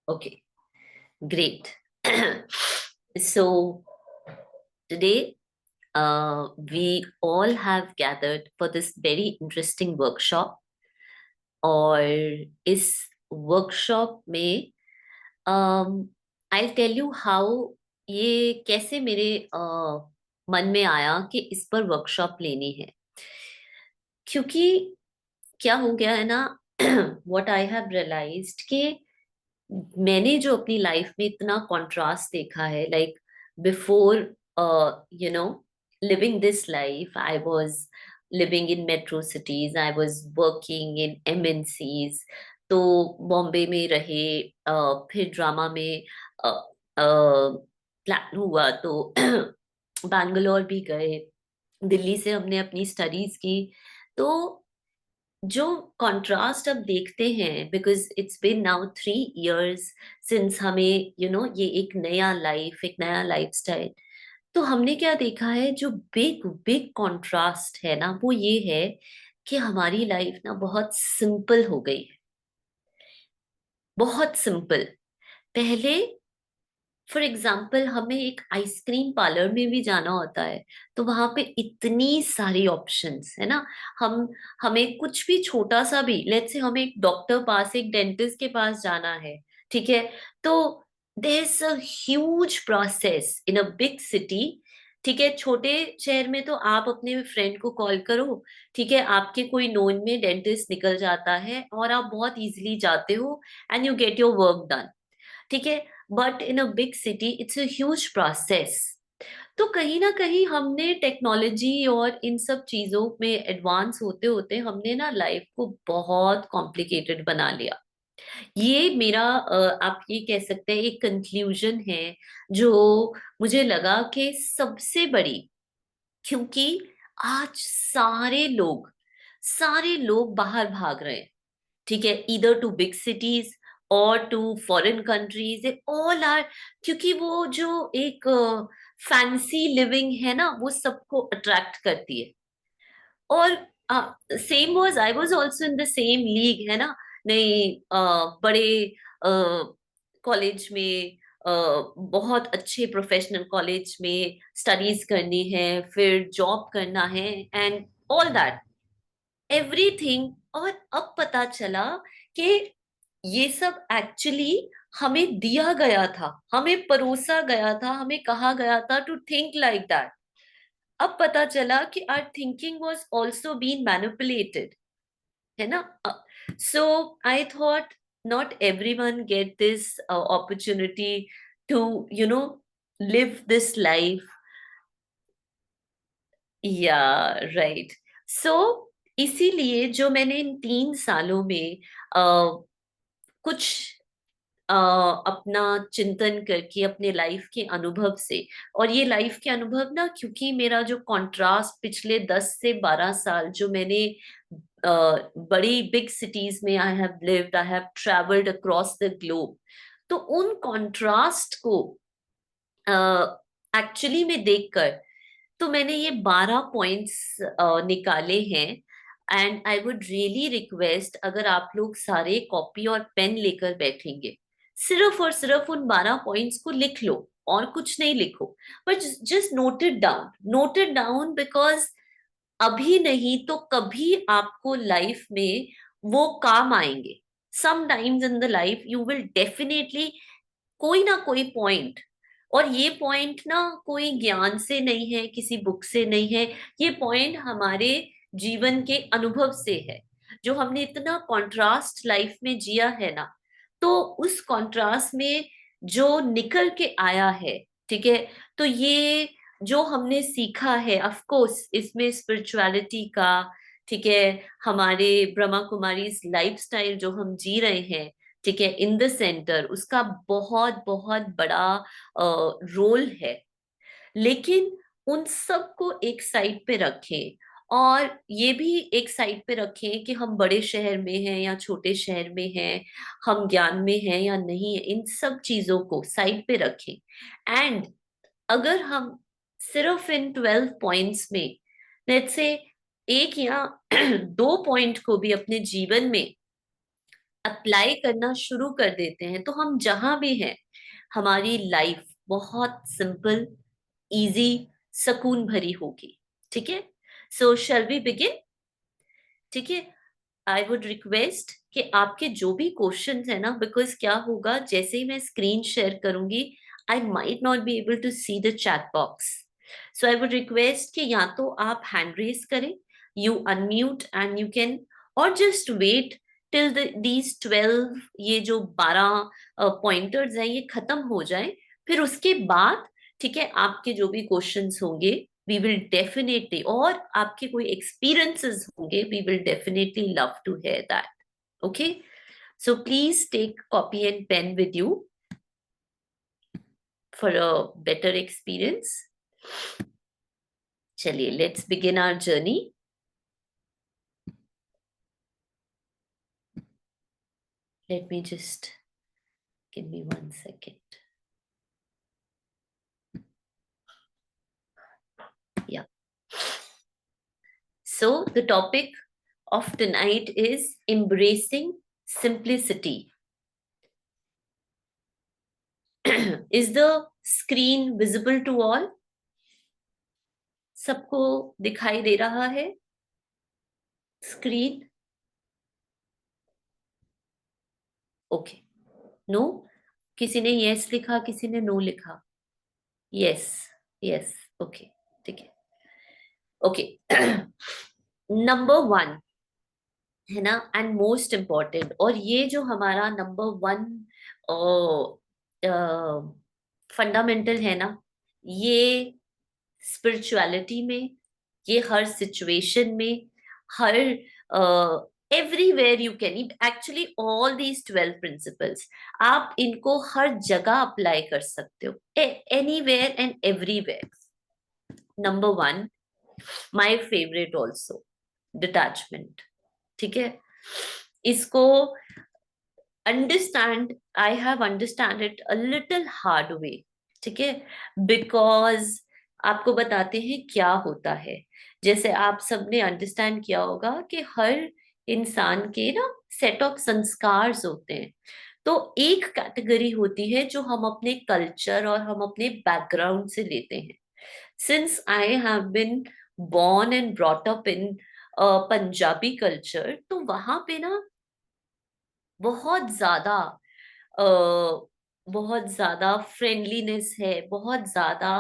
Okay, great. So today, we all have gathered for this very interesting workshop. और इस workshop में I tell you how ये कैसे मेरे मन में आया कि इस पर वर्कशॉप लेनी है, क्योंकि क्या हो गया है ना, व्हाट आई हैव रियलाइज्ड कि मैंने जो अपनी लाइफ में इतना कॉन्ट्रास्ट देखा है, like before you know living this life, I was living in metro cities, I was working in MNCs. तो बॉम्बे में रहे, फिर ड्रामा में प्लान हुआ तो बैंगलोर भी गए, दिल्ली से हमने अपनी स्टडीज की। तो जो कंट्रास्ट अब देखते हैं, because it's been now 3 years since हमें ये एक नया लाइफ, एक नया लाइफस्टाइल। तो हमने क्या देखा है, जो बिग बिग कंट्रास्ट है ना, वो ये है कि हमारी लाइफ ना बहुत सिंपल हो गई है, बहुत सिंपल। पहले फॉर एग्जाम्पल हमें एक आइसक्रीम पार्लर में भी जाना होता है तो वहां पे इतनी सारी ऑप्शंस है ना। हम हमें कुछ भी छोटा सा भी, लेट्स से हमें एक डॉक्टर पास, एक डेंटिस्ट के पास जाना है, ठीक है। तो there is a huge process in a big city. ठीक है, छोटे शहर में तो आप अपने फ्रेंड को कॉल करो, ठीक है, आपके कोई नोन में डेंटिस्ट निकल जाता है और आप बहुत इजीली जाते हो and you get your work done, ठीक है। But in a big city it's a huge process. तो कहीं ना कहीं हमने टेक्नोलॉजी और इन सब चीजों में एडवांस होते होते हमने ना लाइफ को बहुत कॉम्प्लिकेटेड बना लिया। ये मेरा आप ये कह सकते हैं एक कंक्लूजन है जो मुझे लगा कि सबसे बड़ी, क्योंकि आज सारे लोग बाहर भाग रहे हैं, ठीक है, इधर टू बिग सिटीज और to foreign countries, all are, क्योंकि वो जो एक फैंसी लिविंग है ना, वो सबको अट्रैक्ट करती है। और same was, I was also in the same league, है ना। नहीं, बड़े कॉलेज में, बहुत अच्छे प्रोफेशनल कॉलेज में स्टडीज करनी है, फिर जॉब करना है एंड ऑल दैट, एवरीथिंग। और अब पता चला कि ये सब एक्चुअली हमें दिया गया था, हमें परोसा गया था, हमें कहा गया था टू थिंक लाइक दैट। अब पता चला कि our thinking was also being manipulated, है ना। So I thought not everyone get this opportunity to live this life. Yeah right. सो इसीलिए जो मैंने इन 3 सालों में कुछ अपना चिंतन करके अपने लाइफ के अनुभव से, और ये लाइफ के अनुभव ना, क्योंकि मेरा जो कंट्रास्ट पिछले 10 से 12 साल जो मैंने बड़ी बिग सिटीज में I have lived, I have travelled across the globe, तो उन कंट्रास्ट को एक्चुअली में देखकर तो मैंने ये 12 पॉइंट्स निकाले हैं। And I would really request, अगर आप लोग सारे कॉपी और पेन लेकर बैठेंगे, सिर्फ और सिर्फ उन 12 पॉइंट्स को लिख लो, और कुछ नहीं लिखो, but just note it down, note it down, because अभी नहीं तो कभी आपको लाइफ में वो काम आएंगे। Sometimes in the life you will definitely कोई ना कोई पॉइंट, और ये पॉइंट ना कोई ज्ञान से नहीं है, किसी बुक से नहीं है, ये पॉइंट हमारे जीवन के अनुभव से है, जो हमने इतना कंट्रास्ट लाइफ में जिया है ना। तो उस कंट्रास्ट में जो निकल के आया है, ठीक है, तो ये जो हमने सीखा है, ऑफ कोर्स इसमें स्पिरिचुअलिटी का, ठीक है, हमारे ब्रह्मा कुमारी लाइफस्टाइल जो हम जी रहे हैं, ठीक है, इन द सेंटर, उसका बहुत बहुत बड़ा रोल है। लेकिन उन सबको एक साइड पे रखें, और ये भी एक साइड पे रखें कि हम बड़े शहर में हैं या छोटे शहर में हैं, हम ज्ञान में हैं या नहीं है, इन सब चीजों को साइड पे रखें। एंड अगर हम सिर्फ इन 12 पॉइंट्स में, लेट्स से एक या 2 पॉइंट को भी अपने जीवन में अप्लाई करना शुरू कर देते हैं तो हम जहां भी हैं हमारी लाइफ बहुत सिंपल, इजी, सुकून भरी होगी। ठीक है, सो शैल वी बिगिन? ठीक है, आई वुड रिक्वेस्ट कि आपके जो भी क्वेश्चन है ना, बिकॉज क्या होगा जैसे ही मैं स्क्रीन शेयर करूंगी I might not be able to see the chat box. So I would request कि या तो आप हैंड रेज करें, you unmute and you can, और जस्ट वेट टिल दीज 12, ये जो 12 पॉइंटर्स हैं ये खत्म हो जाए, फिर उसके बाद ठीक है आपके जो भी क्वेश्चंस होंगे we will definitely, और आपके कोई experiences होंगे, we will definitely love to hear that. Okay, so please take copy and pen with you for a better experience. चलिए, let's begin our journey. Let me just, give me 1 second. Yeah, so the topic of tonight is embracing simplicity. Is the screen visible to all? सबको दिखाई दे रहा है screen? Okay, no, किसी ने yes लिखा, किसी ने नो लिखा। यस, यस, ओके, ठीक है, ओके। नंबर 1 है ना, एंड मोस्ट इम्पॉर्टेंट, और ये जो हमारा नंबर 1 फंडामेंटल है ना, ये स्पिरिचुअलिटी में, ये हर सिचुएशन में, हर everywhere you can, actually all these 12 principles आप इनको हर जगह अप्लाई कर सकते हो, anywhere and everywhere. Number 1, my favourite also, detachment. ठीक है, इसको understand, I have understand it a little hard way. ठीक है, बिकॉज आपको बताते हैं क्या होता है। जैसे आप सबने अंडरस्टैंड किया होगा कि हर इंसान के ना सेट ऑफ संस्कार होते हैं, तो एक कैटेगरी होती है जो हम अपने कल्चर और हम अपने बैकग्राउंड से लेते हैं। Since I have been born and brought up in Punjabi culture, तो वहां पे ना बहुत ज्यादा अ, बहुत ज्यादा फ्रेंडलीनेस है, बहुत ज्यादा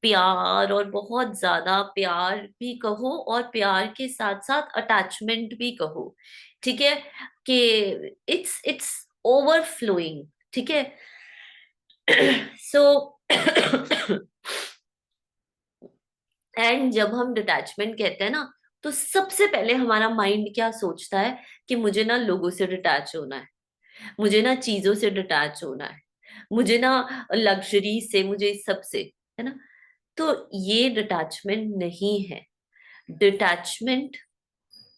प्यार, और बहुत ज्यादा प्यार भी कहो और प्यार के साथ साथ अटैचमेंट भी कहो। ठीक है, कि इट्स ओवरफ्लोइंग। ठीक है, सो एंड जब हम डिटैचमेंट कहते हैं ना, तो सबसे पहले हमारा माइंड क्या सोचता है कि मुझे ना लोगों से डिटैच होना है, मुझे ना चीजों से डिटैच होना है, मुझे ना लग्जरी से, मुझे इस सब से, है ना। तो ये डिटैचमेंट नहीं है। डिटैचमेंट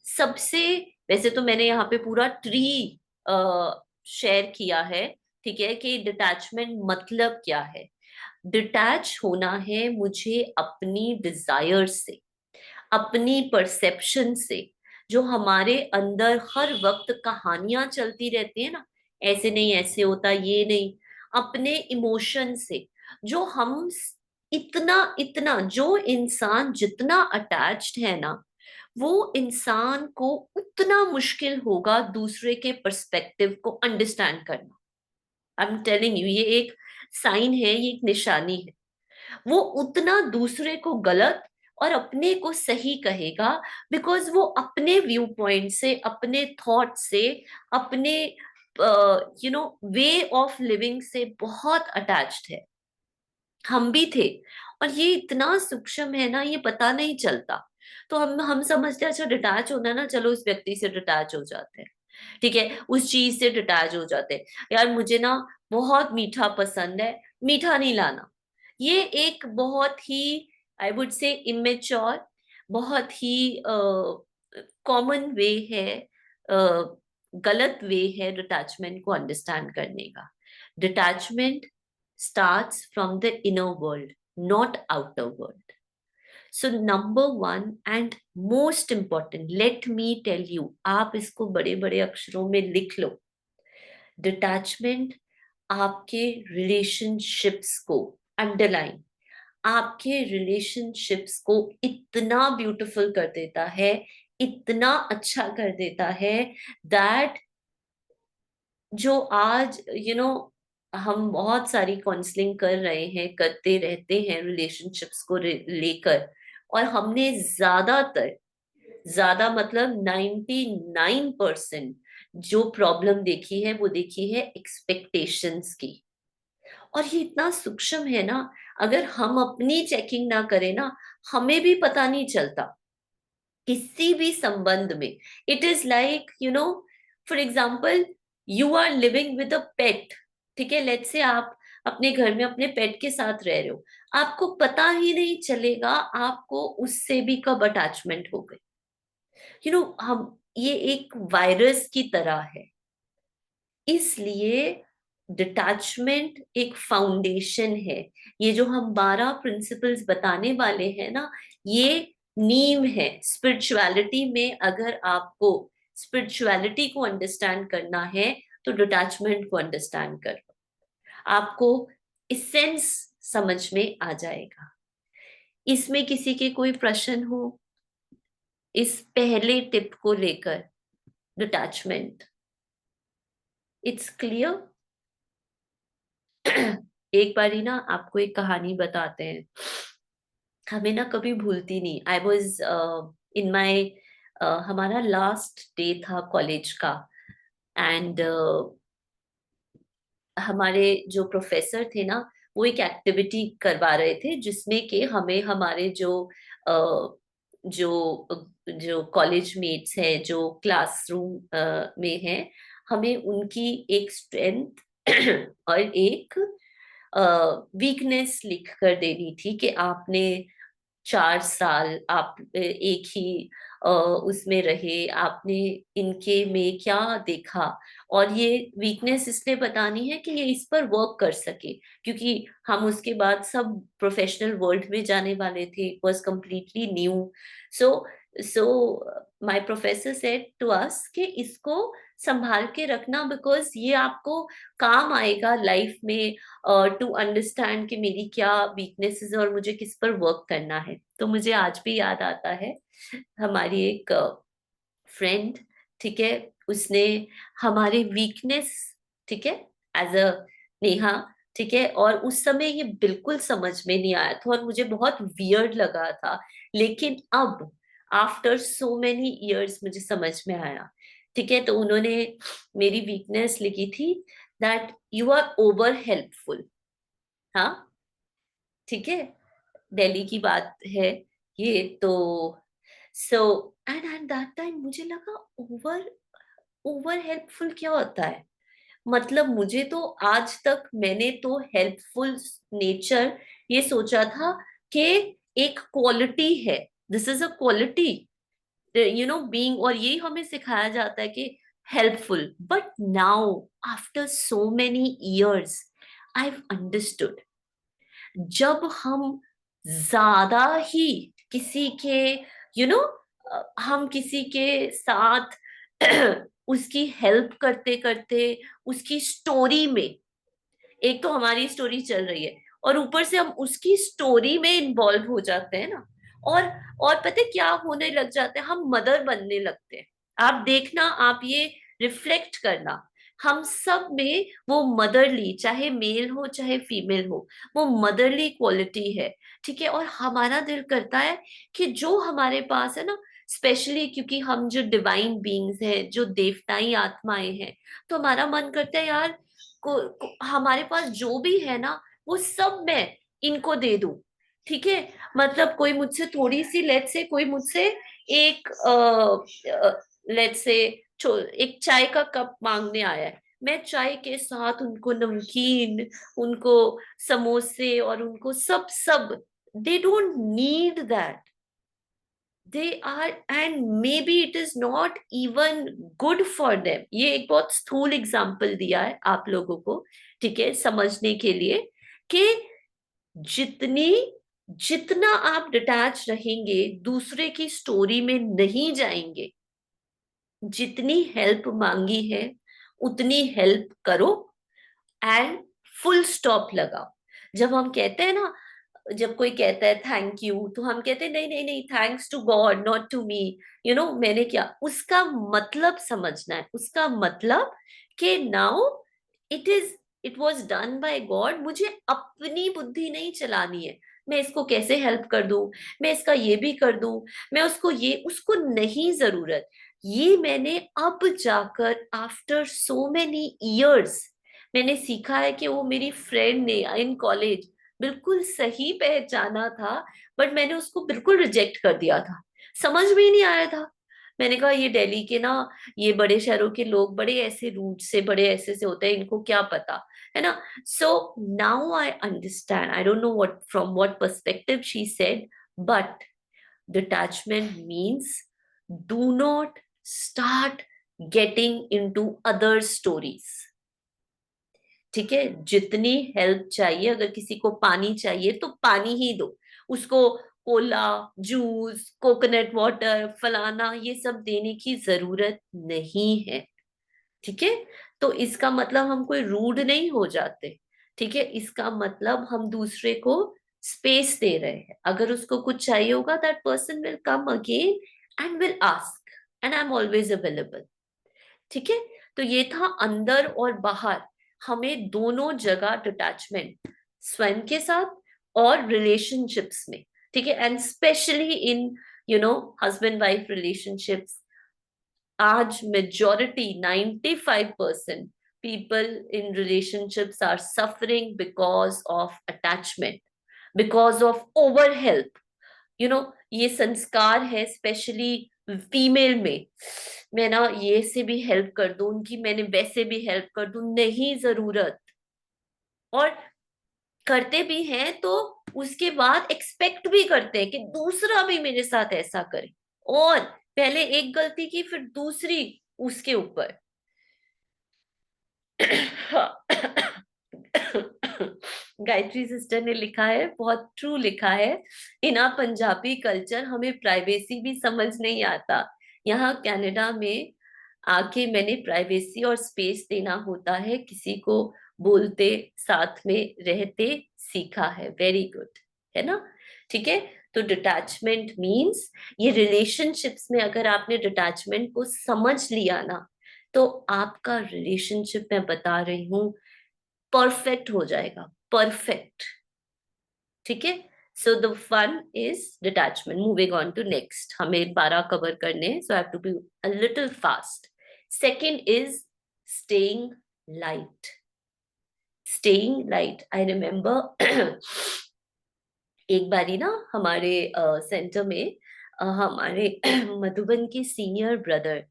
सबसे, वैसे तो मैंने यहाँ पे पूरा ट्री शेयर किया है, ठीक है, कि डिटैचमेंट मतलब क्या है। डिटैच होना है मुझे अपनी डिजायर से, अपनी परसेप्शन से, जो हमारे अंदर हर वक्त कहानियां चलती रहती है ना, ऐसे नहीं ऐसे होता, ये नहीं, अपने इमोशन से, जो हम इतना इतना, जो इंसान जितना अटैच्ड है ना, वो इंसान को उतना मुश्किल होगा दूसरे के पर्सपेक्टिव को अंडरस्टैंड करना। आई एम टेलिंग यू, ये एक साइन है, ये एक निशानी है। वो उतना दूसरे को गलत और अपने को सही कहेगा, बिकॉज वो अपने व्यू पॉइंट से, अपने थॉट से, अपने वे ऑफ लिविंग से बहुत अटैच्ड है। हम भी थे, और ये इतना सूक्ष्म है ना, ये पता नहीं चलता। तो हम समझते हैं अच्छा डिटैच होना है ना, चलो उस व्यक्ति से डिटैच हो जाते हैं, ठीक है, उस चीज से डिटैच हो जाते हैं। यार मुझे ना बहुत मीठा पसंद है, मीठा नहीं लाना। ये एक बहुत ही, आई वुड से इमेच्योर, बहुत ही कॉमन वे है, गलत वे है डिटैचमेंट को अंडरस्टैंड करने का। Detachment starts from the inner world, not outer world. So number one and most important, let me tell you, आप इसको बड़े बड़े अक्षरों में लिख लो, डिटैचमेंट आपके रिलेशनशिप्स को, अंडरलाइन, आपके रिलेशनशिप्स को इतना ब्यूटीफुल कर देता है, इतना अच्छा कर देता है, दैट जो आज हम बहुत सारी काउंसलिंग कर रहे हैं, करते रहते हैं रिलेशनशिप्स को लेकर, और हमने ज्यादातर, ज्यादा मतलब 99% जो प्रॉब्लम देखी है वो देखी है एक्सपेक्टेशंस की। और ये इतना सूक्ष्म है ना, अगर हम अपनी चेकिंग ना करें ना, हमें भी पता नहीं चलता किसी भी संबंध में। It is like for example, you are living with a pet, ठीक है, लेट्स से आप अपने घर में अपने पेट के साथ रह रहे हो, आपको पता ही नहीं चलेगा आपको उससे भी कब अटैचमेंट हो गई। हम, ये एक वायरस की तरह है, इसलिए डिटैचमेंट एक फाउंडेशन है। ये जो हम 12 प्रिंसिपल्स बताने वाले हैं ना, ये नींव है स्पिरिचुअलिटी में। अगर आपको स्पिरिचुअलिटी को अंडरस्टैंड करना है तो डिटैचमेंट को अंडरस्टैंड करो, आपको इसेंस समझ में आ जाएगा। इसमें किसी के कोई प्रश्न हो इस पहले टिप को लेकर, डिटैचमेंट, इट्स क्लियर? एक बारी ना आपको एक कहानी बताते हैं, हमें ना कभी भूलती नहीं। आई वॉज इन माई, हमारा लास्ट डे था कॉलेज का, एंड हमारे जो प्रोफेसर थे ना, वो एक एक्टिविटी करवा रहे थे जिसमें कि हमें हमारे अ, जो जो कॉलेज मेट्स हैं, जो क्लासरूम में हैं, हमें उनकी एक स्ट्रेंथ और एक वीकनेस लिख कर देनी थी कि आपने 4 साल आप एक ही उसमें रहे, आपने इनके में क्या देखा, और ये वीकनेस इसलिए बतानी है कि ये इस पर वर्क कर सके, क्योंकि हम उसके बाद सब प्रोफेशनल वर्ल्ड में जाने वाले थे, it was completely new. So so my professor said to us कि इसको संभाल के रखना, बिकॉज ये आपको काम आएगा लाइफ में, टू अंडरस्टैंड कि मेरी क्या वीकनेसेस है और मुझे किस पर वर्क करना है। तो मुझे आज भी याद आता है, हमारी एक फ्रेंड, ठीक है, उसने हमारे वीकनेस, ठीक है, एज अ नेहा, ठीक है, और उस समय ये बिल्कुल समझ में नहीं आया था और मुझे बहुत वियर्ड लगा था, लेकिन अब आफ्टर सो मेनी इयर्स मुझे समझ में आया। ठीक है, तो उन्होंने मेरी वीकनेस लिखी थी, that you are over helpful. हाँ, ठीक है, दिल्ली की बात है ये तो। So and at that time मुझे लगा ओवर ओवर हेल्पफुल क्या होता है, मतलब मुझे तो आज तक मैंने तो हेल्पफुल नेचर ये सोचा था कि एक क्वालिटी है, this is a quality, being, और ये हमें सिखाया जाता है कि helpful. But now after so many years I have understood, जब हम ज्यादा ही किसी के यू you नो हम किसी के साथ उसकी हेल्प करते करते, उसकी स्टोरी में, एक तो हमारी स्टोरी चल रही है और ऊपर से हम उसकी स्टोरी में इन्वॉल्व हो जाते हैं ना, और और पता है क्या होने लग जाते हैं, हम मदर बनने लगते हैं। आप देखना, आप ये रिफ्लेक्ट करना, हम सब में वो मदरली, चाहे मेल हो चाहे फीमेल हो, वो मदरली क्वालिटी है। ठीक है, और हमारा दिल करता है कि जो हमारे पास है ना, स्पेशली क्योंकि हम जो डिवाइन बीइंग्स हैं, जो देवताई आत्माएं हैं, तो हमारा मन करता है यार, हमारे पास जो भी है ना, वो सब मैं इनको दे दूं। ठीक है, मतलब कोई मुझसे थोड़ी सी, लेट से कोई मुझसे एक लेट से एक चाय का कप मांगने आया है, मैं चाय के साथ उनको नमकीन, उनको समोसे, और उनको सब सब, they don't need that, they are, and maybe it is not even good for them। ये एक बहुत स्थूल एग्जाम्पल दिया है आप लोगों को, ठीक है, समझने के लिए कि जितनी जितना आप डिटैच रहेंगे, दूसरे की स्टोरी में नहीं जाएंगे, जितनी हेल्प मांगी है उतनी हेल्प करो एंड फुल स्टॉप लगाओ। जब हम कहते हैं ना, जब कोई कहता है थैंक यू, तो हम कहते हैं नहीं नहीं नहीं, thanks to God not to me. मैंने क्या, उसका मतलब समझना है। उसका मतलब कि now it was done by God, मुझे अपनी बुद्धि नहीं चलानी है। मैं इसको कैसे हेल्प कर दूं, मैं इसका ये भी कर दूं, मैं उसको ये, उसको नहीं जरूरत। ये मैंने अब जाकर आफ्टर सो मेनी इयर्स मैंने सीखा है कि वो मेरी फ्रेंड ने इन कॉलेज बिल्कुल सही पहचाना था, बट मैंने उसको बिल्कुल रिजेक्ट कर दिया था। समझ में ही नहीं आया था। मैंने कहा ये दिल्ली के ना, ये बड़े शहरों के लोग बड़े ऐसे रूट से, बड़े ऐसे से होते हैं, इनको क्या पता है ना। So now I understand, I don't know what from what perspective she said, but detachment means do not start getting into other stories. ठीक है, जितनी हेल्प चाहिए, अगर किसी को पानी चाहिए तो पानी ही दो उसको। कोला, जूस, कोकोनट वाटर, फलाना, ये सब देने की जरूरत नहीं है। ठीक है, तो इसका मतलब हम कोई रूड नहीं हो जाते। ठीक है, इसका मतलब हम दूसरे को स्पेस दे रहे हैं। अगर उसको कुछ चाहिए होगा, that person will come again and will ask, and I am always available. ठीक है, तो ये था अंदर और बाहर, हमें दोनों जगह डिटैचमेंट, स्वयं के साथ और रिलेशनशिप्स में। ठीक है, and specially in husband wife relationships. आज majority 95% people in relationships are suffering because of attachment, because of over help. ये संस्कार है स्पेशली फीमेल में। मैं ना ये से भी हेल्प कर दूं उनकी, मैंने वैसे भी हेल्प कर दूं, नहीं जरूरत। और करते भी हैं तो उसके बाद एक्सपेक्ट भी करते हैं कि दूसरा भी मेरे साथ ऐसा करे, और पहले एक गलती की फिर दूसरी उसके ऊपर। गायत्री सिस्टर ने लिखा है, बहुत ट्रू लिखा है, इन आ पंजाबी कल्चर हमें प्राइवेसी भी समझ नहीं आता। यहाँ कनाडा में आके मैंने प्राइवेसी और स्पेस देना होता है किसी को, बोलते, साथ में रहते सीखा है। वेरी गुड, है ना। ठीक है, तो डिटैचमेंट मींस, ये रिलेशनशिप्स में अगर आपने डिटैचमेंट को समझ लिया ना, तो आपका रिलेशनशिप, मैं बता रही हूँ, परफेक्ट हो जाएगा, परफेक्ट। ठीक है, so the fun is detachment. Moving on to next, हमें 12 कवर करने हैं, so I have to be a little fast. Second is staying light. Staying light, I remember एक बारी ना हमारे सेंटर में हमारे मधुबन के सीनियर ब्रदर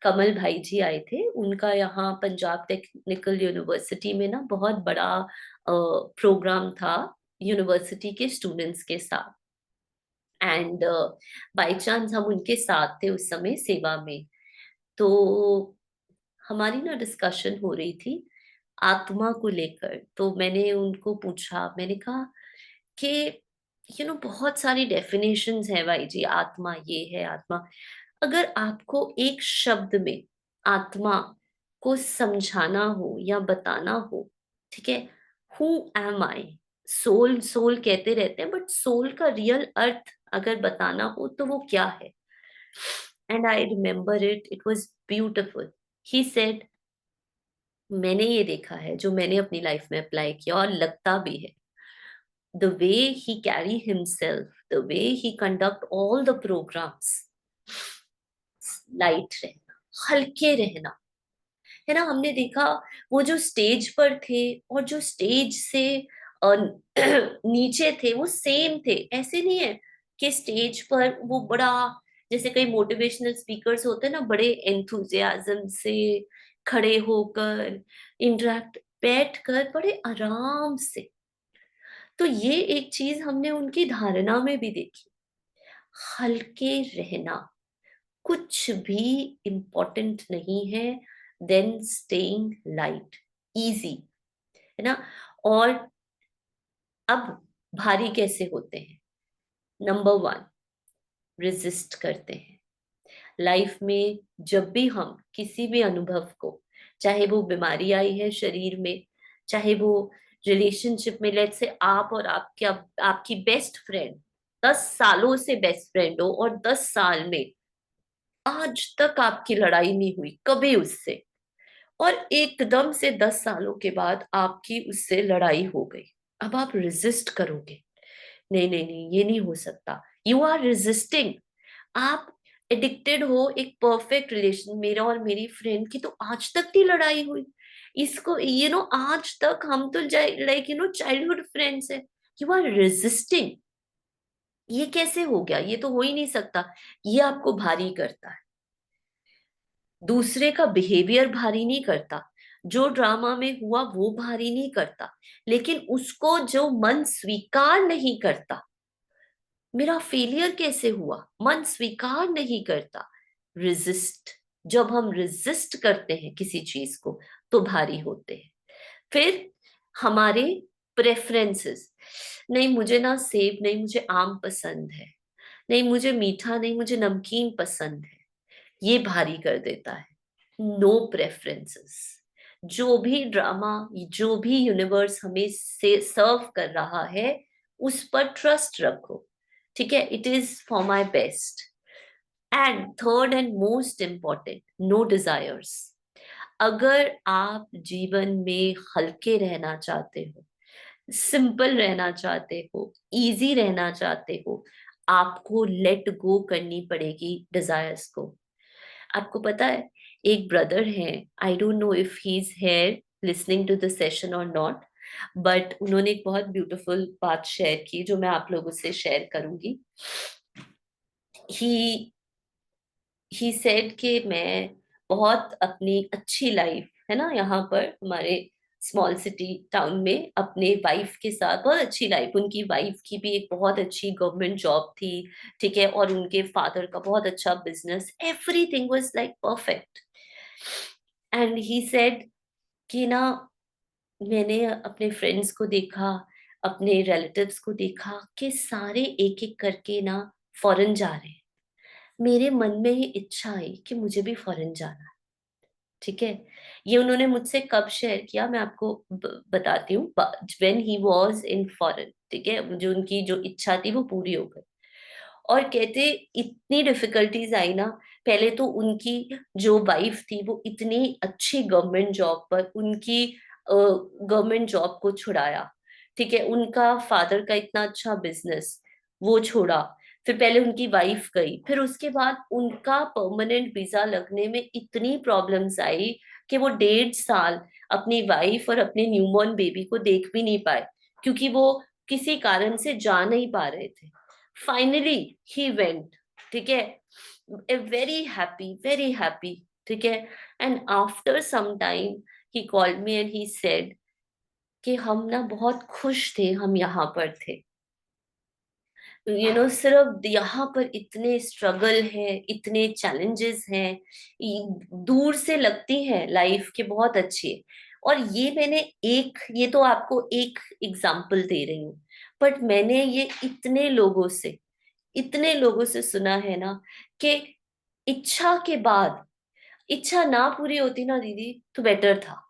कमल भाई जी आए थे। उनका यहाँ पंजाब टेक्निकल यूनिवर्सिटी में ना बहुत बड़ा प्रोग्राम था यूनिवर्सिटी के स्टूडेंट्स के साथ। एंड बाय चांस हम उनके साथ थे उस समय सेवा में। तो हमारी ना डिस्कशन हो रही थी आत्मा को लेकर। तो मैंने उनको पूछा, मैंने कहा कि बहुत सारी डेफिनेशंस है भाई जी, आत्मा ये है, आत्मा। अगर आपको एक शब्द में आत्मा को समझाना हो या बताना हो, ठीक है, who am I, soul soul कहते रहते हैं, बट सोल का रियल अर्थ अगर बताना हो तो वो क्या है। And I remember it was beautiful. He said, मैंने ये देखा है, जो मैंने अपनी लाइफ में अप्लाई किया और लगता भी है, the way he carry himself, the way he conduct all the programs, light रहना, हल्के रहना, है ना। हमने देखा वो जो स्टेज पर थे और जो स्टेज से अ, नीचे थे, वो सेम थे। ऐसे नहीं है कि स्टेज पर वो बड़ा, जैसे कई मोटिवेशनल स्पीकर्स होते हैं ना, बड़े एंथुजियाज्म से खड़े होकर इंटरेक्ट, बैठ कर बड़े आराम से। तो ये एक चीज हमने उनकी धारणा में भी देखी, हल्के रहना। कुछ भी इम्पोर्टेंट नहीं है देन स्टेइंग लाइट, इजी, है ना। और अब भारी कैसे होते हैं? नंबर वन, रेजिस्ट करते हैं। लाइफ में जब भी हम किसी भी अनुभव को, चाहे वो बीमारी आई है शरीर में, चाहे वो रिलेशनशिप में, लेट्स से आप और आपके आपकी बेस्ट फ्रेंड 10 सालों से बेस्ट फ्रेंड हो, और 10 साल में आज तक आपकी लड़ाई नहीं हुई कभी उससे, और एकदम से 10 सालों के बाद आपकी उससे लड़ाई हो गई। अब आप रेजिस्ट करोगे, नहीं नहीं नहीं ये नहीं हो सकता, यू आर रेजिस्टिंग। आप एडिक्टेड हो एक परफेक्ट रिलेशन, मेरा और मेरी फ्रेंड की तो आज तक नहीं लड़ाई हुई, इसको आज तक हम तो लाइक चाइल्डहुड फ्रेंड्स है। यू आर रेजिस्टिंग, ये कैसे हो गया? ये तो हो ही नहीं सकता। ये आपको भारी करता है। दूसरे का बिहेवियर भारी नहीं करता, जो ड्रामा में हुआ वो भारी नहीं करता, लेकिन उसको जो मन स्वीकार नहीं करता, मेरा फेलियर कैसे हुआ, मन स्वीकार नहीं करता, रेजिस्ट। जब हम रेजिस्ट करते हैं किसी चीज को तो भारी होते हैं। फिर हमारे प्रेफरेंसेस, नहीं मुझे ना सेब नहीं, मुझे आम पसंद है, नहीं मुझे मीठा नहीं, मुझे नमकीन पसंद है, ये भारी कर देता है। No preferences. जो भी ड्रामा, जो भी यूनिवर्स हमें से सर्व कर रहा है, उस पर ट्रस्ट रखो, ठीक है, it is for my best. And third and most important, no desires. अगर आप जीवन में हल्के रहना चाहते हो, सिंपल रहना चाहते हो, इजी रहना चाहते हो, आपको लेट गो करनी पड़ेगी डिजायर्स को। आपको पता है, एक ब्रदर है, I don't know if he is here listening to the session or not, but उन्होंने एक बहुत ब्यूटीफुल बात शेयर की जो मैं आप लोगों से शेयर करूंगी। ही ही सेड कि मैं बहुत अपनी अच्छी लाइफ है ना, यहाँ पर हमारे स्मॉल सिटी टाउन में अपने वाइफ के साथ बहुत अच्छी लाइफ, उनकी वाइफ की भी एक बहुत अच्छी गवर्नमेंट जॉब थी, ठीक है, और उनके फादर का बहुत अच्छा business, everything was like perfect. And he said कि ना, मैंने अपने फ्रेंड्स को देखा, अपने रिलेटिव्स को देखा कि सारे एक एक करके ना फॉरेन जा रहे हैं। मेरे मन में ही इच्छा आई कि मुझे भी फॉरेन जाना है, ठीक है। ये उन्होंने मुझसे कब शेयर किया, मैं आपको बताती हूँ। When he was in foreign, ठीक है, जो उनकी जो इच्छा थी वो पूरी हो गई। और कहते इतनी डिफिकल्टीज आई ना, पहले तो उनकी जो वाइफ थी वो इतनी अच्छी गवर्नमेंट जॉब पर, उनकी गवर्नमेंट जॉब को छुड़ाया, ठीक है, उनका फादर का इतना अच्छा बिजनेस वो छोड़ा, फिर पहले उनकी वाइफ गई, फिर उसके बाद उनका परमानेंट वीजा लगने में इतनी प्रॉब्लम्स आई कि वो 1.5 साल अपनी वाइफ और अपने न्यूबॉर्न बेबी को देख भी नहीं पाए, क्योंकि वो किसी कारण से जा नहीं पा रहे थे। फाइनली ही वेंट, ठीक है, वेरी हैप्पी, ठीक है। And after some time he called me and he said कि हम ना बहुत खुश थे, हम यहाँ पर थे, सिर्फ यहाँ पर इतने स्ट्रगल है, इतने चैलेंजेस हैं, दूर से लगती है लाइफ के बहुत अच्छी है। और ये मैंने ये तो आपको एक एग्जाम्पल दे रही हूँ, बट मैंने ये इतने लोगों से सुना है ना कि इच्छा के बाद, इच्छा ना पूरी होती ना दीदी तो बेटर था।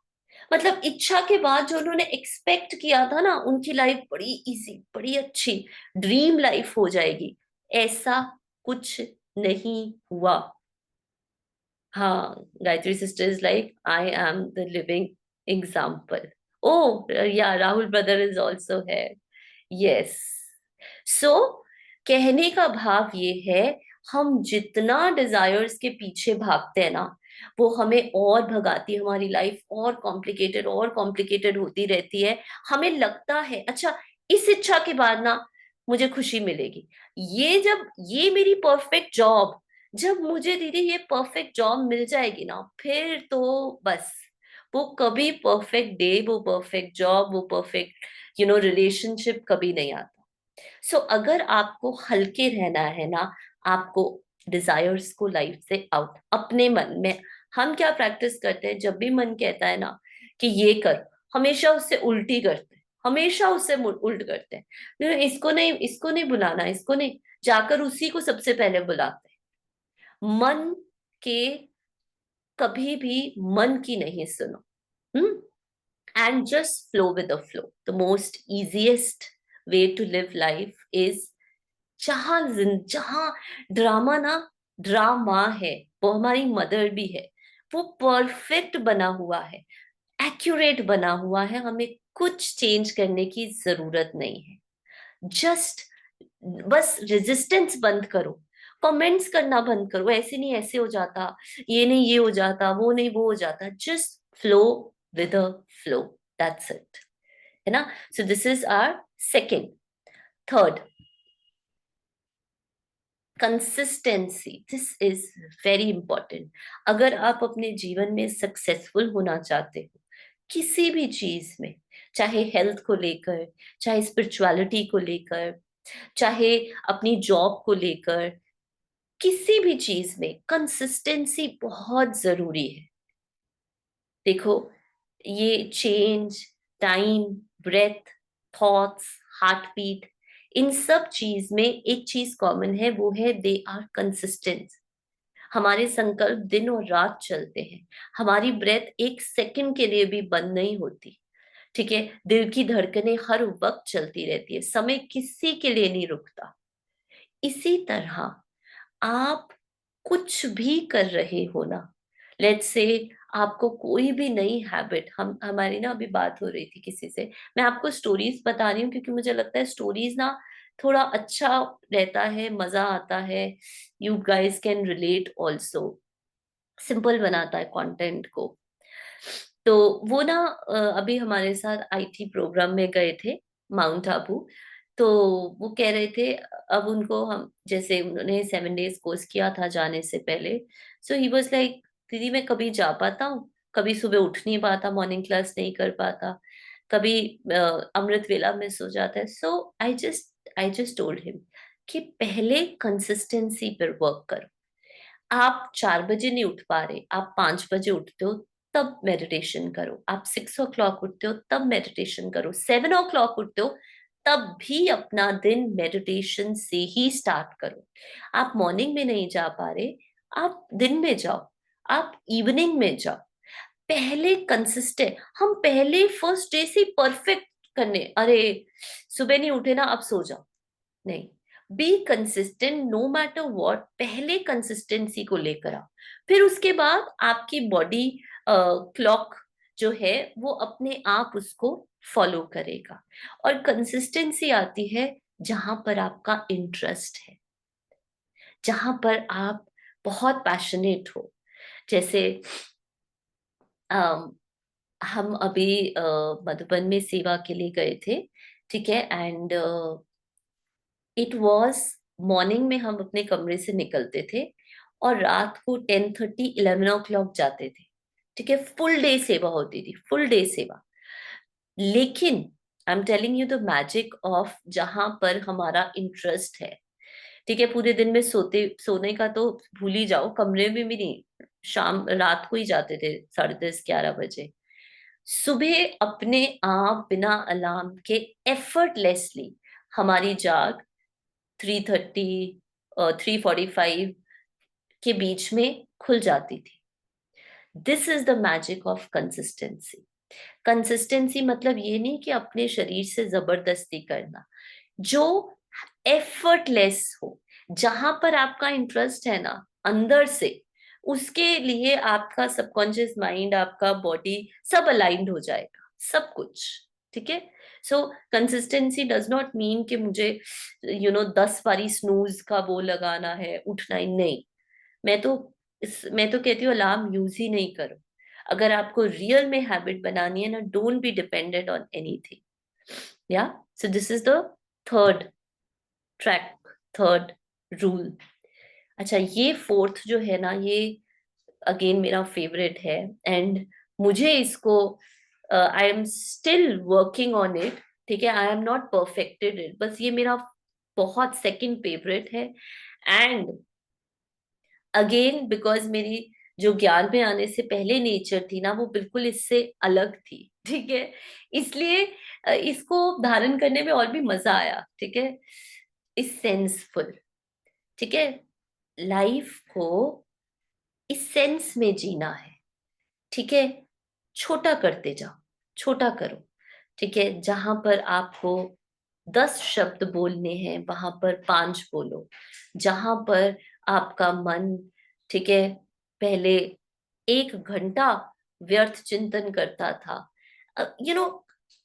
मतलब इच्छा के बाद जो उन्होंने एक्सपेक्ट किया था ना, उनकी लाइफ बड़ी इजी, बड़ी अच्छी ड्रीम लाइफ हो जाएगी, ऐसा कुछ नहीं हुआ। हाँ, Gayatri sister is like I am the living example. Oh yeah Rahul brother is also है। यस। सो कहने का भाव ये है, हम जितना डिजायर्स के पीछे भागते हैं ना, वो हमें और भगाती है, हमारी लाइफ और कॉम्प्लिकेटेड होती रहती है। हमें लगता है अच्छा, इस इच्छा के बाद ना मुझे खुशी मिलेगी, ये मेरी परफेक्ट जॉब, जब मुझे दीदी ये परफेक्ट जॉब मिल जाएगी ना, फिर तो बस, वो कभी परफेक्ट डे, वो परफेक्ट जॉब, वो परफेक्ट रिलेशनशिप कभी नहीं आता। सो अगर आपको हल्के रहना है ना, आपको डिजायर्स को लाइफ से आउट, अपने मन में, हम क्या प्रैक्टिस करते हैं, जब भी मन कहता है ना कि ये कर, हमेशा उससे उल्टी करते हैं, हमेशा उससे उल्ट करते हैं, नहीं, इसको नहीं बुलाना, इसको नहीं, जाकर उसी को सबसे पहले बुलाते हैं। मन के, कभी भी मन की नहीं सुनो। हम्म। And just flow with the flow. The most easiest way to live life is जहां ड्रामा ना, ड्रामा है, वो हमारी मदर भी है, वो परफेक्ट बना हुआ है, एक्यूरेट बना हुआ है, हमें कुछ चेंज करने की जरूरत नहीं है। जस्ट बस रेजिस्टेंस बंद करो, कमेंट्स करना बंद करो, ऐसे नहीं ऐसे हो जाता, ये नहीं ये हो जाता, वो नहीं वो हो जाता, just flow with the flow, that's it, है ना। So this is our second. Third, consistency, this is very important. अगर आप अपने जीवन में सक्सेसफुल होना चाहते हो किसी भी चीज में, चाहे हेल्थ को लेकर, चाहे स्पिरिचुअलिटी को लेकर, चाहे अपनी जॉब को लेकर, किसी भी चीज में कंसिस्टेंसी बहुत जरूरी है। देखो, ये change, time, breath, thoughts, heart beat, इन सब चीज में एक चीज कॉमन है, वो है दे आर कंसिस्टेंट। हमारे संकल्प दिन और रात चलते हैं, हमारी ब्रेथ एक सेकंड के लिए भी बंद नहीं होती, ठीक है, दिल की धड़कनें हर वक्त चलती रहती है, समय किसी के लिए नहीं रुकता। इसी तरह आप कुछ भी कर रहे हो ना, लेट्स से आपको कोई भी नई हैबिट, हम हमारी ना अभी बात हो रही थी किसी से, मैं आपको स्टोरीज बता रही हूँ क्योंकि मुझे लगता है स्टोरीज ना थोड़ा अच्छा रहता है, मजा आता है, you guys can relate also, simple बनाता है कंटेंट को। तो वो ना अभी हमारे साथ आईटी प्रोग्राम में गए थे, माउंट आबू। तो वो कह रहे थे, अब उनको हम जैसे उन्होंने 7 डेज कोर्स किया था जाने से पहले, सो ही वाज लाइक, दीदी मैं कभी जा पाता हूँ, कभी सुबह उठ नहीं पाता, मॉर्निंग क्लास नहीं कर पाता, कभी अमृत वेला मिस हो जाता है। So I just told him कि पहले कंसिस्टेंसी पर वर्क करो। आप 4 बजे नहीं उठ पा रहे, आप 5 बजे उठते हो, तब मेडिटेशन करो। आप 6 o'clock उठते हो, तब मेडिटेशन करो। 7 o'clock उठते हो, तब भी अपना दिन मेडिटेशन से ही स्टार्ट करो। आप मॉर्निंग में नहीं जा पा रहे, आप दिन में जाओ, आप इवनिंग में जाओ। पहले कंसिस्टेंट, हम पहले फर्स्ट डे से परफेक्ट करने, अरे सुबह नहीं उठे ना अब सो जाओ, नहीं, be consistent no matter what, पहले कंसिस्टेंसी को लेकर आओ, फिर उसके बाद आपकी बॉडी क्लॉक जो है वो अपने आप उसको फॉलो करेगा। और कंसिस्टेंसी आती है जहां पर आपका इंटरेस्ट है, जहां पर आप बहुत पैशनेट हो। जैसे अम, हम अभी मधुबन में सेवा के लिए गए थे, ठीक है, एंड इट वॉज मॉर्निंग में हम अपने कमरे से निकलते थे और रात को 10:30 11 o'clock जाते थे, ठीक है, फुल डे सेवा होती थी, फुल डे सेवा। लेकिन I am telling you the magic of जहां पर हमारा इंटरेस्ट है, ठीक है, पूरे दिन में सोने का तो भूल ही जाओ, कमरे में भी नहीं, शाम रात को ही जाते थे 10:30 11 बजे। सुबह अपने आप बिना अलार्म के एफर्टलेसली हमारी जाग 3:30 3:45 के बीच में खुल जाती थी। This is the magic of consistency. Consistency मतलब ये नहीं कि अपने शरीर से जबरदस्ती करना, जो एफर्टलेस हो, जहां पर आपका इंटरेस्ट है ना अंदर से, उसके लिए आपका सबकॉन्शियस माइंड, आपका बॉडी सब अलाइंड हो जाएगा, सब कुछ, ठीक है। सो कंसिस्टेंसी डज नॉट मीन कि मुझे 10 बारी स्नूज का वो लगाना है, उठना ही नहीं। मैं तो मैं तो कहती हूँ अलार्म यूज ही नहीं करो। अगर आपको रियल में हैबिट बनानी है ना, don't be dependent on anything, yeah. So this is the third track, third rule. अच्छा, ये फोर्थ जो है ना, ये अगेन मेरा फेवरेट है, एंड मुझे इसको I am still working on it, ठीक है, आई एम नॉट परफेक्टेड इट, बस ये मेरा बहुत सेकंड फेवरेट है। एंड अगेन बिकॉज मेरी जो ज्ञान में आने से पहले नेचर थी ना, वो बिल्कुल इससे अलग थी। ठीक है, इसलिए इसको धारण करने में और भी मजा आया। ठीक है, इस सेंसफुल। ठीक है, लाइफ को इस सेंस में जीना है। ठीक है, छोटा करते जाओ, छोटा करो। ठीक है, जहां पर आपको 10 शब्द बोलने हैं वहां पर 5 बोलो। जहां पर आपका मन, ठीक है, पहले 1 घंटा व्यर्थ चिंतन करता था,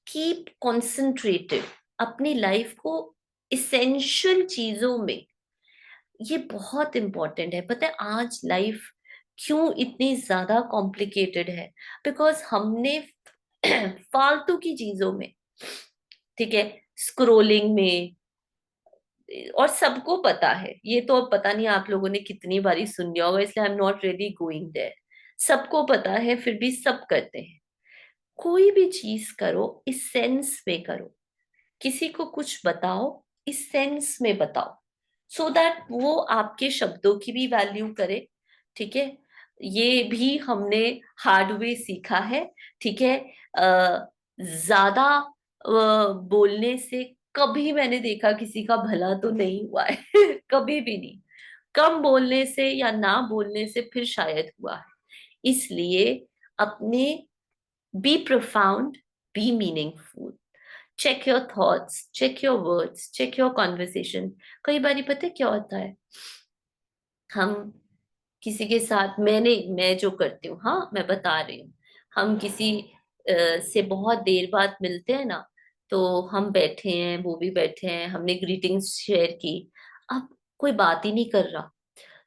कीप कॉन्सेंट्रेटेड अपनी लाइफ को इसेंशियल चीजों में। ये बहुत इंपॉर्टेंट है। पता है आज लाइफ क्यों इतनी ज्यादा कॉम्प्लिकेटेड है? बिकॉज हमने फालतू की चीजों में, ठीक है, स्क्रोलिंग में, और सबको पता है ये तो, अब पता नहीं आप लोगों ने कितनी बारी सुन लिया होगा, इसलिए I am not really going there. सबको पता है, फिर भी सब करते हैं। कोई भी चीज करो इस सेंस में करो। किसी को कुछ बताओ इस सेंस में बताओ, सो दैट वो आपके शब्दों की भी वैल्यू करे। ठीक है, ये भी हमने हार्ड वे सीखा है। ठीक है, ज्यादा बोलने से कभी मैंने देखा किसी का भला तो नहीं हुआ है कभी भी नहीं। कम बोलने से या ना बोलने से फिर शायद हुआ है। इसलिए अपने, be profound, be meaningful, check your thoughts, check your words, check your conversation. कई बार पता है क्या होता है, हम किसी के साथ, मैं जो करती हूँ, हाँ मैं बता रही हूँ, हम किसी से बहुत देर बाद मिलते हैं ना, तो हम बैठे हैं, वो भी बैठे हैं, हमने ग्रीटिंग्स शेयर की, अब कोई बात ही नहीं कर रहा।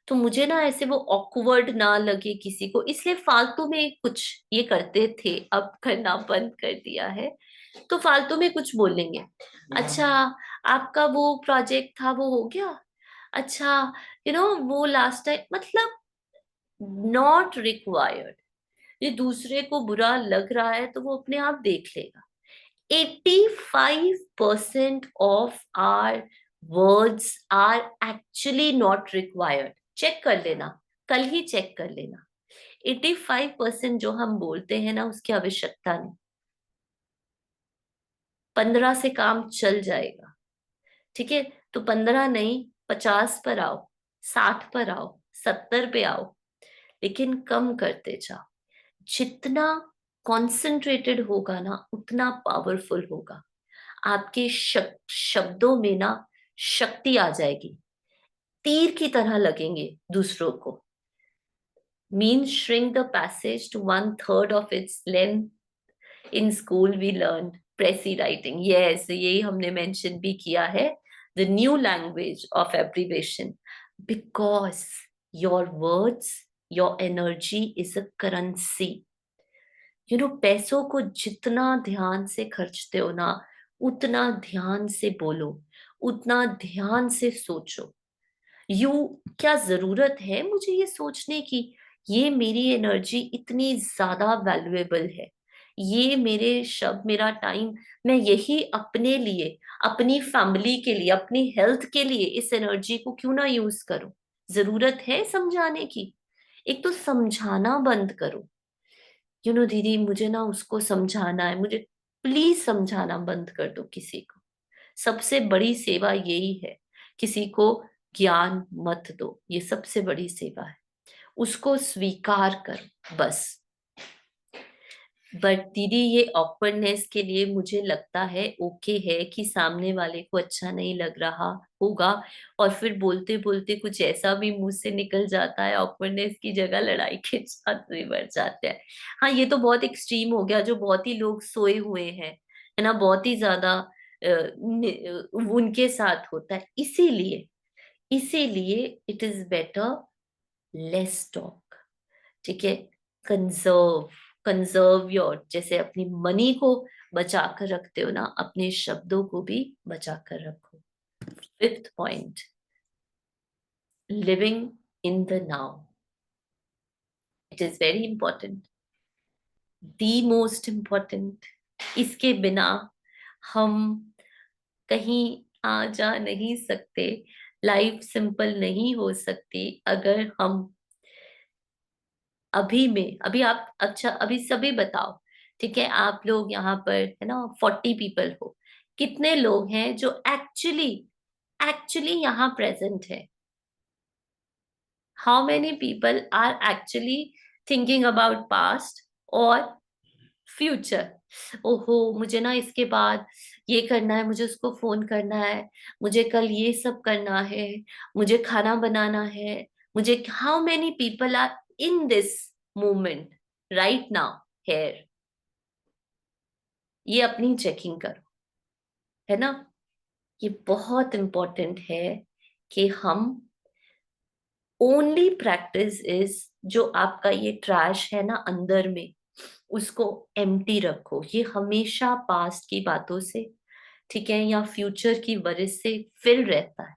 तो मुझे ना ऐसे वो ऑकवर्ड ना लगे किसी को, इसलिए फालतू में कुछ ये करते थे, अब करना बंद कर दिया है। तो फालतू में कुछ बोलेंगे, अच्छा आपका वो प्रोजेक्ट था वो हो गया, अच्छा वो लास्ट टाइम, मतलब नॉट रिक्वायर्ड। ये दूसरे को बुरा लग रहा है तो वो अपने आप देख लेगा। 85% of our words are actually not required. Check कर लेना, कल ही चेक कर लेना। 85% जो हम बोलते हैं ना, उसकी आवश्यकता नहीं। 15 से काम चल जाएगा। ठीक है, तो 15 नहीं, 50 पर आओ, 60 पर आओ, 70 पे आओ, लेकिन कम करते जाओ। जितना कॉन्सेंट्रेटेड होगा ना, उतना पावरफुल होगा। आपके शब्दों में ना शक्ति आ जाएगी, तीर की तरह लगेंगे दूसरों को। Mean shrink the passage to 1/3 of its length. In school we learn precis writing, yes यही हमने मेंशन भी किया है, the new language of abbreviation. Because your words, your energy is a currency. पैसों को जितना ध्यान से खर्चते हो ना, उतना ध्यान से बोलो, उतना ध्यान से सोचो। यू, क्या जरूरत है मुझे ये सोचने की, ये मेरी एनर्जी इतनी ज्यादा वैल्यूएबल है, ये मेरे शब्द, मेरा टाइम, मैं यही अपने लिए, अपनी फैमिली के लिए, अपनी हेल्थ के लिए इस एनर्जी को क्यों ना यूज करूं? जरूरत है समझाने की? एक तो समझाना बंद करो। दीदी मुझे ना उसको समझाना है, मुझे प्लीज समझाना बंद कर दो किसी को। सबसे बड़ी सेवा यही है, किसी को ज्ञान मत दो, ये सबसे बड़ी सेवा है। उसको स्वीकार करो बस। बट दीदी ये ऑकवर्डनेस के लिए मुझे लगता है ओके है कि सामने वाले को अच्छा नहीं लग रहा होगा, और फिर बोलते बोलते कुछ ऐसा भी मुंह से निकल जाता है, ऑकवर्डनेस की जगह लड़ाई के साथ भी बढ़ जाते हैं। हाँ ये तो बहुत एक्सट्रीम हो गया, जो बहुत ही लोग सोए हुए हैं, है ना, बहुत ही ज्यादा उनके साथ होता है। इसीलिए, इसीलिए it is better less talk. ठीक है, कंजर्व, कंजर्व योर, जैसे अपनी मनी को बचा कर रखते हो ना, अपने शब्दों को भी बचा कर रखो। Fifth point, living in the now. It is very important, the most important. इसके बिना हम कहीं आ जा नहीं सकते, लाइफ सिंपल नहीं हो सकती अगर हम अभी आप, अच्छा अभी सभी बताओ, ठीक है, आप लोग यहाँ पर है ना 40 पीपल हो, कितने लोग हैं जो एक्चुअली एक्चुअली यहाँ प्रेजेंट है? How many people are actually thinking about past और फ्यूचर? ओहो, मुझे ना इसके बाद ये करना है, मुझे उसको फोन करना है, मुझे कल ये सब करना है, मुझे खाना बनाना है, मुझे, how many people are in this moment right now here? ये अपनी चेकिंग करो, है ना? ये बहुत इंपॉर्टेंट है कि हम, ओनली प्रैक्टिस इज, जो आपका ये ट्रैश है ना अंदर में, उसको एम्प्टी रखो। ये हमेशा पास्ट की बातों से, ठीक है, या फ्यूचर की वजह से फिल रहता है।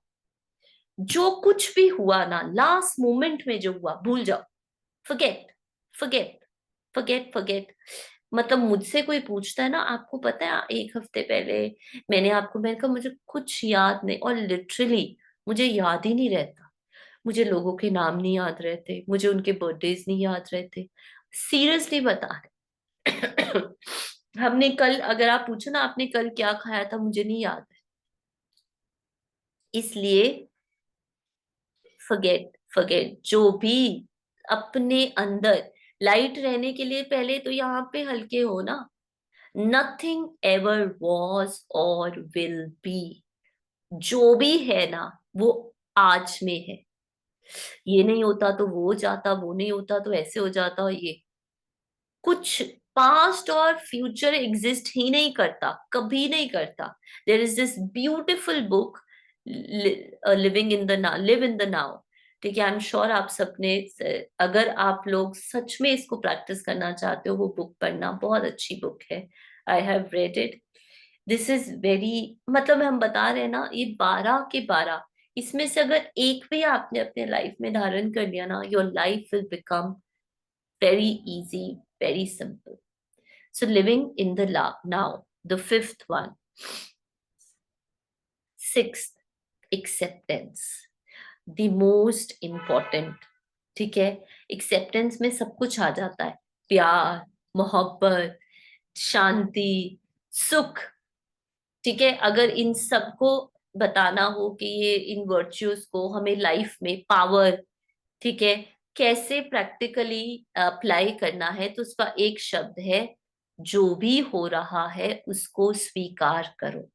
जो कुछ भी हुआ ना लास्ट मोमेंट में जो हुआ, भूल जाओ, फॉरगेट, फॉरगेट, फॉरगेट, फॉरगेट। मतलब मुझसे कोई पूछता है ना, आपको पता है 1 हफ्ते पहले मैंने कहा मुझे कुछ याद नहीं, और लिटरली मुझे याद ही नहीं रहता। मुझे लोगों के नाम नहीं याद रहते, मुझे उनके बर्थडेज नहीं याद रहते, सीरियसली बता रहे। हमने कल, अगर आप पूछो ना आपने कल क्या खाया था, मुझे नहीं याद है। इसलिए फॉरगेट, फॉरगेट जो भी अपने अंदर, लाइट रहने के लिए पहले तो यहाँ पे हल्के हो ना। नथिंग एवर वॉज और विल बी, जो भी है ना वो आज में है। ये नहीं होता तो वो जाता, वो नहीं होता तो ऐसे हो जाता, ये कुछ, पास्ट और फ्यूचर एग्जिस्ट ही नहीं करता, कभी नहीं करता। There is this beautiful book, living in the now, live in the now, ठीक है। आई एम श्योर आप सबने, अगर आप लोग सच में इसको प्रैक्टिस करना चाहते हो, वो बुक पढ़ना, बहुत अच्छी बुक है। I have read it. This is very, मतलब हम बता रहे हैं ना, ये 12 के 12, इसमें से अगर एक भी आपने अपने लाइफ में धारण कर लिया ना, your life will become very easy, very simple. So living in the now, the fifth one. Sixth, acceptance, the most important, ठीक है। एक्सेप्टेंस में सब कुछ आ जाता है, प्यार, मोहब्बत, शांति, सुख, ठीक है। अगर इन सबको बताना हो कि ये इन वर्च्यूज को हमें लाइफ में पावर, ठीक है, कैसे प्रैक्टिकली अप्लाई करना है, तो उसका एक शब्द है, जो भी हो रहा है उसको स्वीकार करो।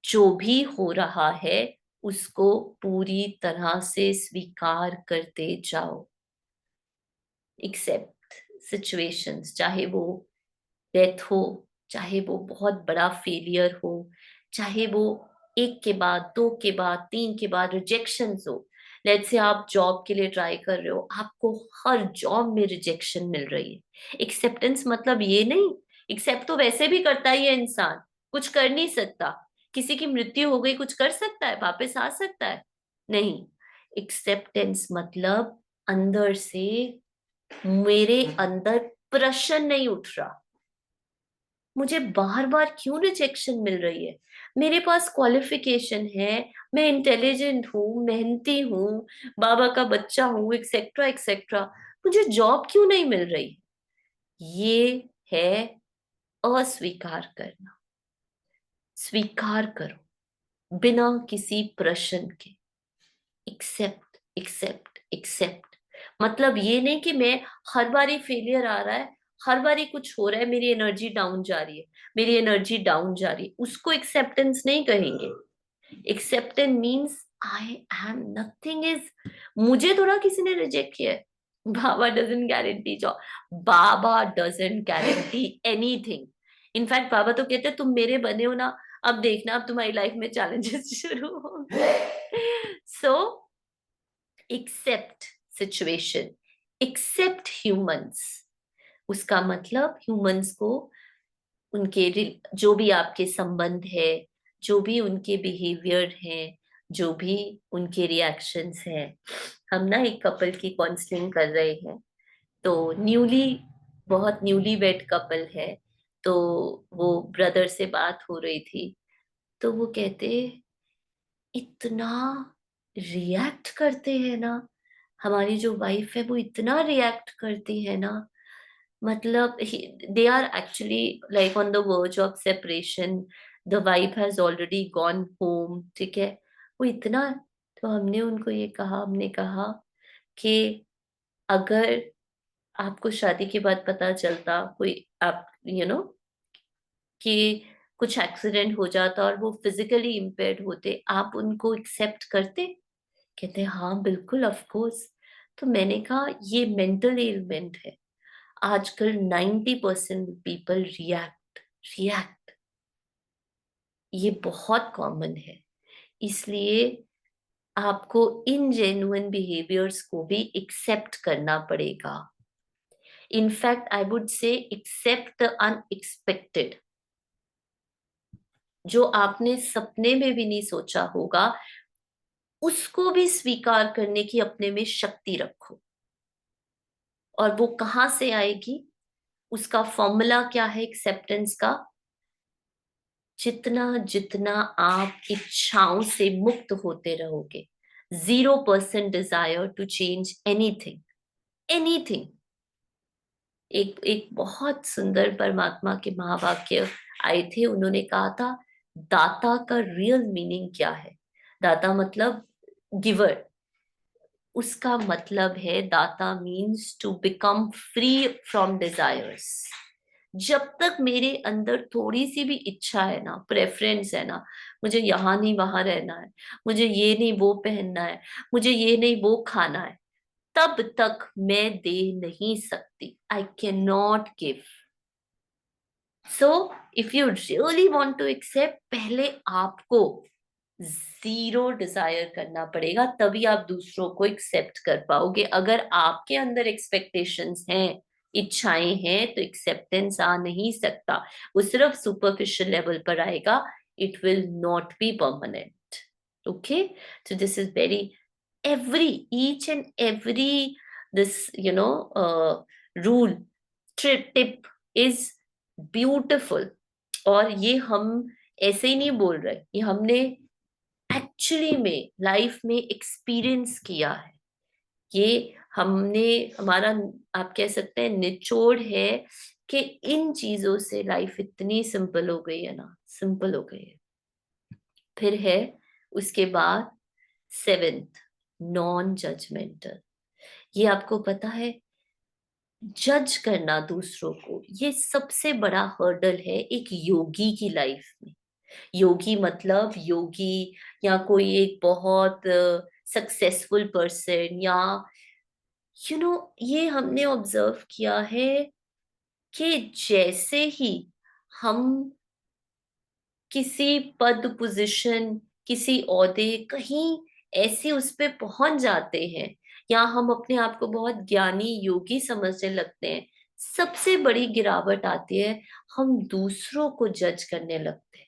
जो भी हो रहा है उसको पूरी तरह से स्वीकार करते जाओ। एक्सेप्ट सिचुएशंस, चाहे वो डेथ हो, चाहे वो बहुत बड़ा फेलियर हो, चाहे वो एक के बाद, दो के बाद, तीन के बाद रिजेक्शन हो। लेट्स से आप जॉब के लिए ट्राई कर रहे हो, आपको हर जॉब में रिजेक्शन मिल रही है। एक्सेप्टेंस मतलब ये नहीं, एक्सेप्ट तो वैसे भी करता ही है इंसान, कुछ कर नहीं सकता। किसी की मृत्यु हो गई, कुछ कर सकता है, वापस आ सकता है? नहीं। एक्सेप्टेंस मतलब अंदर से, मेरे अंदर प्रश्न नहीं उठ रहा, मुझे बार बार क्यों रिजेक्शन मिल रही है, मेरे पास क्वालिफिकेशन है, मैं इंटेलिजेंट हूँ, मेहनती हूँ, बाबा का बच्चा हूँ, एक्सेट्रा एक्सेट्रा, मुझे जॉब क्यों नहीं मिल रही? ये है अस्वीकार करना। स्वीकार करो बिना किसी प्रश्न के। Accept, accept, accept. मतलब ये नहीं कि मैं, हर बारी फेलियर आ रहा है, हर बारी कुछ हो रहा है, मेरी एनर्जी डाउन जा रही है, मेरी एनर्जी डाउन जा रही है, उसको एक्सेप्टेंस नहीं कहेंगे। Acceptance means I am nothing is, मुझे थोड़ा किसी ने रिजेक्ट किया है। बाबा डजंट गारंटी जॉब, बाबा डजंट गारंटी एनीथिंग। इनफैक्ट बाबा तो कहते हैं तुम मेरे बने हो ना, अब देखना अब तुम्हारी लाइफ में चैलेंजेस शुरू होंगे। So except situation, accept humans. उसका मतलब ह्यूमंस को, उनके जो भी आपके संबंध है, जो भी उनके बिहेवियर है, जो भी उनके रिएक्शंस हैं। हम ना एक कपल की काउंसलिंग कर रहे हैं, तो न्यूली, बहुत न्यूली वेड कपल है, तो वो ब्रदर से बात हो रही थी, तो वो कहते इतना रिएक्ट करते हैं ना, हमारी जो वाइफ है वो इतना रिएक्ट करती है ना, मतलब they are actually like on the verge of separation, the wife has already gone home, ठीक है। वो इतना, तो हमने उनको ये कहा, हमने कहा कि अगर आपको शादी के बाद पता चलता कोई, आप कि कुछ एक्सीडेंट हो जाता और वो फिजिकली इम्पेयर्ड होते, आप उनको एक्सेप्ट करते? कहते हैं हाँ बिल्कुल, ऑफ कोर्स। तो मैंने कहा ये मेंटल एलिमेंट है। आजकल 90% पीपल रिएक्ट, रिएक्ट, ये बहुत कॉमन है। इसलिए आपको इन जेन्युइन बिहेवियर्स को भी एक्सेप्ट करना पड़ेगा। In fact I would say accept the unexpected, जो आपने सपने में भी नहीं सोचा होगा, उसको भी स्वीकार करने की अपने में शक्ति रखो। और वो कहाँ से आएगी, उसका फॉर्मूला क्या है एक्सेप्टेंस का? जितना जितना आप इच्छाओं से मुक्त होते रहोगे, 0% desire to change anything, anything. एक एक बहुत सुंदर परमात्मा के महावाक्य आए थे, उन्होंने कहा था, दाता का रियल मीनिंग क्या है? दाता मतलब गिवर। उसका मतलब है, दाता means to become free from desires. जब तक मेरे अंदर थोड़ी सी भी इच्छा है ना, प्रेफरेंस है ना, मुझे यहाँ नहीं वहां रहना है, मुझे ये नहीं वो पहनना है, मुझे ये नहीं वो खाना है, तब तक मैं दे नहीं सकती। I can not give. So if you really want to accept, पहले आपको जीरो डिजायर करना पड़ेगा, तभी आप दूसरों को एक्सेप्ट कर पाओगे। अगर आपके अंदर एक्सपेक्टेशंस हैं, इच्छाएं हैं, तो एक्सेप्टेंस आ नहीं सकता। वो सिर्फ सुपरफिशियल लेवल पर आएगा, it will not be permanent. Okay, so this is very, each and every, this rule, tip is beautiful। और ये हम ऐसे ही नहीं बोल रहे, ये हमने एक्चुअली में लाइफ में एक्सपीरियंस किया है। ये हमने, हमारा, आप कह सकते हैं निचोड़ है, कि इन चीजों से लाइफ इतनी सिंपल हो गई है ना, सिंपल हो गई है। फिर है उसके बाद सेवेंथ, नॉन जजमेंटल। ये आपको पता है, जज करना दूसरों को, ये सबसे बड़ा हर्डल है एक योगी की लाइफ में। योगी मतलब योगी, या कोई एक बहुत सक्सेसफुल पर्सन, या ये हमने ऑब्जर्व किया है कि जैसे ही हम किसी पद, पोजीशन, किसी ओहदे, कहीं ऐसे उस पे पहुंच जाते हैं, या हम अपने आप को बहुत ज्ञानी योगी समझने लगते हैं, सबसे बड़ी गिरावट आती है, हम दूसरों को जज करने लगते हैं,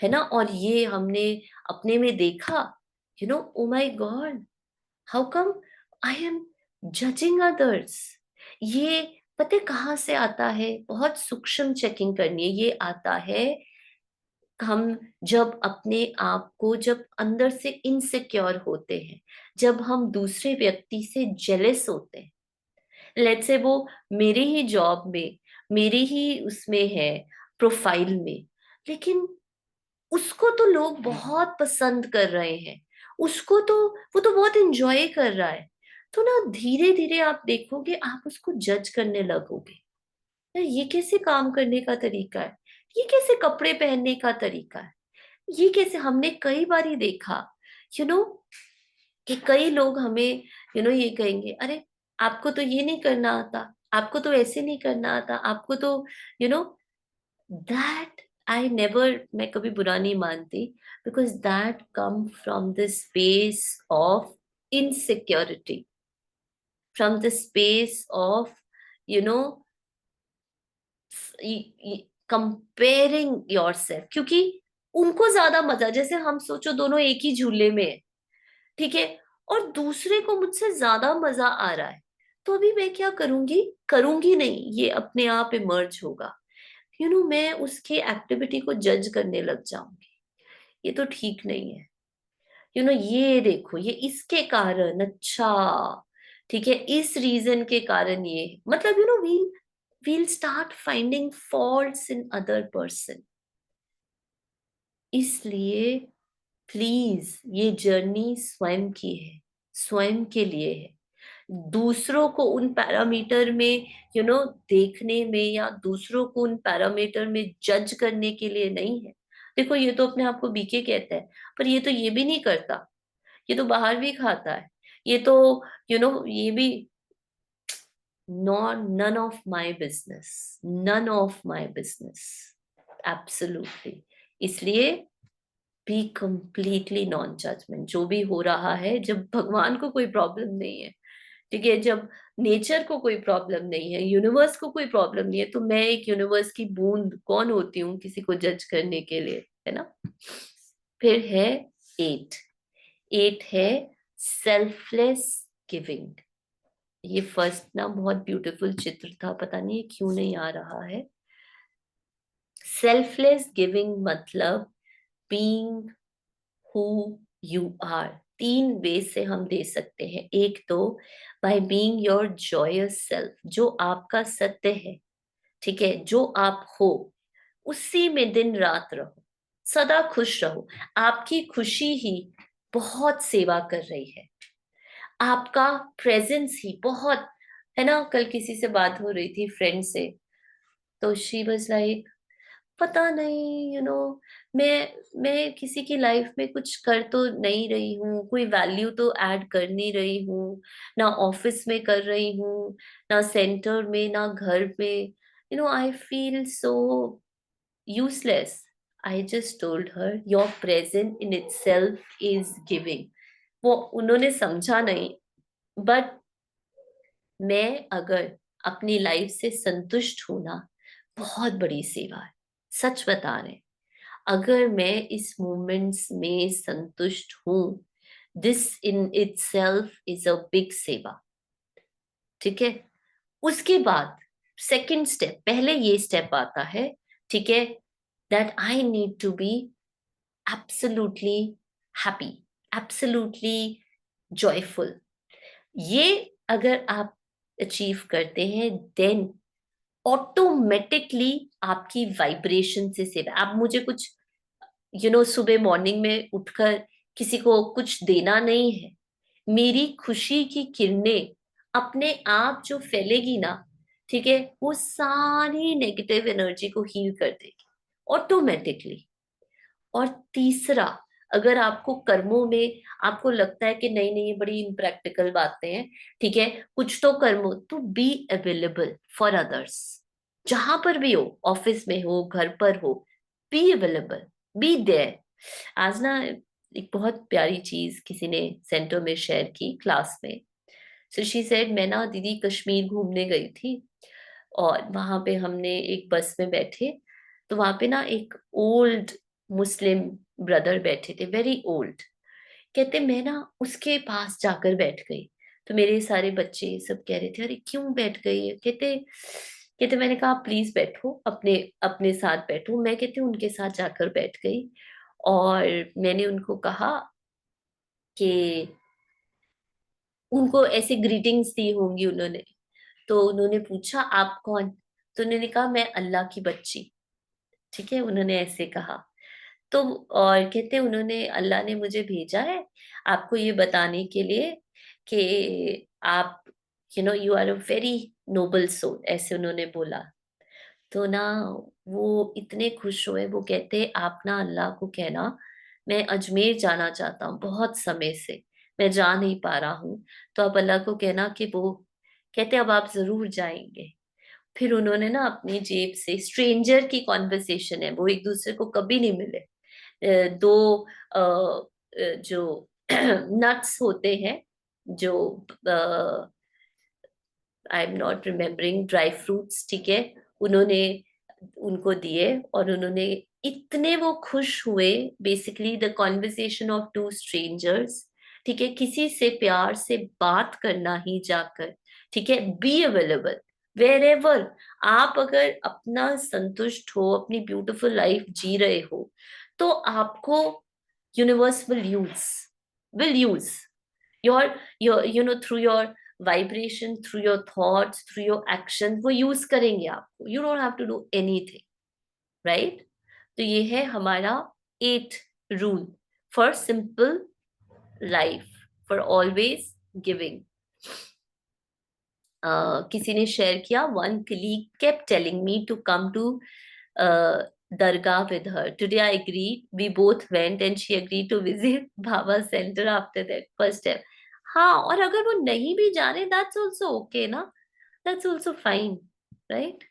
है ना। और ये हमने अपने में देखा, oh my God, how come I am judging others. ये पता है कहाँ से आता है? बहुत सूक्ष्म चेकिंग करनी है। ये आता है, हम जब अपने आप को, जब अंदर से इनसिक्योर होते हैं, जब हम दूसरे व्यक्ति से जेलस होते हैं। लेट्स से वो मेरी ही जॉब में, मेरी ही उसमें है, प्रोफाइल में, लेकिन उसको तो लोग बहुत पसंद कर रहे हैं, उसको तो, वो तो बहुत एंजॉय कर रहा है। तो ना धीरे धीरे आप देखोगे, आप उसको जज करने लगोगे, यार ये कैसे काम करने का तरीका है, ये कैसे कपड़े पहनने का तरीका है, ये कैसे। हमने कई बार ही देखा, यू नो कि कई लोग हमें ये कहेंगे, अरे आपको तो ये नहीं करना आता, आपको तो ऐसे नहीं करना आता, आपको तो you know that, I never, मैं कभी बुरा नहीं मानती, because that come from the space of insecurity, from the space of you know comparing your self. क्योंकि उनको ज्यादा मजा, जैसे हम सोचो दोनों एक ही झूले में है, ठीक है, और दूसरे को मुझसे ज्यादा मजा आ रहा है, तो अभी मैं क्या करूंगी, करूंगी नहीं, ये अपने आप इमर्ज होगा। मैं उसकी एक्टिविटी को जज करने लग जाऊंगी, ये तो ठीक नहीं है, ये देखो, ये इसके कारण, अच्छा, ठीक है, इस रीजन के कारण ये, मतलब you know will start finding faults in other person. इसलिए प्लीज, ये जर्नी स्वयं की है, स्वयं के लिए है। दूसरों को उन पैरामीटर में देखने में, या दूसरों को उन पैरामीटर में जज करने के लिए नहीं है। देखो, ये तो अपने आप को बीके कहता है, पर ये तो ये भी नहीं करता, ये तो बाहर भी खाता है, ये तो ये भी, not, none of my business, none of my business, absolutely. इसलिए बी कंप्लीटली नॉन जजमेंट, जो भी हो रहा है, जब भगवान को कोई प्रॉब्लम नहीं है, ठीक है, जब नेचर को कोई प्रॉब्लम नहीं है, यूनिवर्स को कोई प्रॉब्लम नहीं है, तो मैं एक यूनिवर्स की बूंद कौन होती हूँ किसी को जज करने के लिए, है ना। फिर है 8। 8 है सेल्फलेस गिविंग। ये फर्स्ट ना बहुत ब्यूटीफुल चित्र था, पता नहीं ये क्यों नहीं आ रहा है। सेल्फलेस गिविंग मतलब being who you are. 3 way से हम दे सकते हैं। एक तो by being your joyous self, जो आपका सत्य है, ठीक है, जो आप हो उसी में दिन रात रहो, सदा खुश रहो। आपकी खुशी ही बहुत सेवा कर रही है, आपका प्रेजेंस ही बहुत, है ना। कल किसी से बात हो रही थी, फ्रेंड से, तो शी वाज लाइक, पता नहीं मैं किसी की लाइफ में कुछ कर तो नहीं रही हूँ, कोई वैल्यू तो ऐड कर नहीं रही हूँ, ना ऑफिस में कर रही हूँ, ना सेंटर में, ना घर में, I feel so useless. I just told her, your present in itself is giving. वो उन्होंने समझा नहीं, बट मैं अगर अपनी लाइफ से संतुष्ट हूं ना, बहुत बड़ी सेवा है, सच बता रहे हैं। अगर मैं इस मोमेंट्स में संतुष्ट हूं, this in itself is a big सेवा, ठीक है। उसके बाद सेकंड स्टेप, पहले ये स्टेप आता है, ठीक है, that I need to be absolutely happy, absolutely joyful. ये अगर आप अचीव करते हैं, देन ऑटोमेटिकली आपकी वाइब्रेशन से सेव। आप मुझे कुछ सुबह मॉर्निंग में उठकर किसी को कुछ देना नहीं है, मेरी खुशी की किरणें अपने आप जो फैलेगी ना, ठीक है, वो सारी नेगेटिव एनर्जी को हील कर देगी ऑटोमेटिकली। और तीसरा, अगर आपको कर्मों में आपको लगता है कि नहीं नहीं ये बड़ी इम्प्रैक्टिकल बातें हैं, ठीक है, कुछ तो कर्मों, तो बी अवेलेबल फॉर अदर्स, जहां पर भी हो, ऑफिस में हो, घर पर हो, बी अवेलेबल, बी देयर। आज ना एक बहुत प्यारी चीज किसी ने सेंटर में शेयर की क्लास में। सो शी सेड, मैं ना दीदी कश्मीर घूमने गई थी, और वहां पे हमने एक बस में बैठे, तो वहां पे ना एक ओल्ड मुस्लिम ब्रदर बैठे थे, वेरी ओल्ड। कहते मैं ना उसके पास जाकर बैठ गई, तो मेरे सारे बच्चे सब कह रहे थे, अरे क्यों बैठ गई है। कहते कहते मैंने कहा प्लीज बैठो, अपने अपने साथ बैठो। मैं कहते उनके साथ जाकर बैठ गई, और मैंने उनको कहा कि, उनको ऐसे ग्रीटिंग्स दी होंगी उन्होंने, तो उन्होंने पूछा आप कौन, तो उन्होंने कहा मैं अल्लाह की बच्ची, ठीक है, उन्होंने ऐसे कहा। तो और कहते उन्होंने, अल्लाह ने मुझे भेजा है आपको ये बताने के लिए कि आप you are a very noble soul, ऐसे उन्होंने बोला। तो ना वो इतने खुश हुए, वो कहते आप ना अल्लाह को कहना मैं अजमेर जाना चाहता हूँ बहुत समय से, मैं जा नहीं पा रहा हूँ, तो आप अल्लाह को कहना कि वो, कहते अब आप जरूर जाएंगे। फिर उन्होंने ना अपनी जेब से, स्ट्रेंजर की कॉन्वर्सेशन है, वो एक दूसरे को कभी नहीं मिले, दो जो नट्स होते हैं, जो आई am not remembering, dry fruits, ठीक है, उन्होंने उनको दिए, और उन्होंने, इतने वो खुश हुए। Basically the conversation of two strangers, ठीक है, किसी से प्यार से बात करना ही जाकर, ठीक है, बी अवेलेबल वेर एवर। आप अगर अपना संतुष्ट हो, अपनी ब्यूटीफुल लाइफ जी रहे हो, तो आपको universe will use, will use your through your vibration, through your thoughts, through your action, वो यूज करेंगे आपको. You don't have to do anything, right? तो ये है हमारा 8 rule for simple life, for always giving. किसी ने शेयर किया, one colleague kept telling me to come to Dargah with her. Today I agreed. We both went and she agreed to visit Baba Center after that first step. हाँ, और अगर वो नहीं भी जाने, that's also okay ना, that's also fine, right?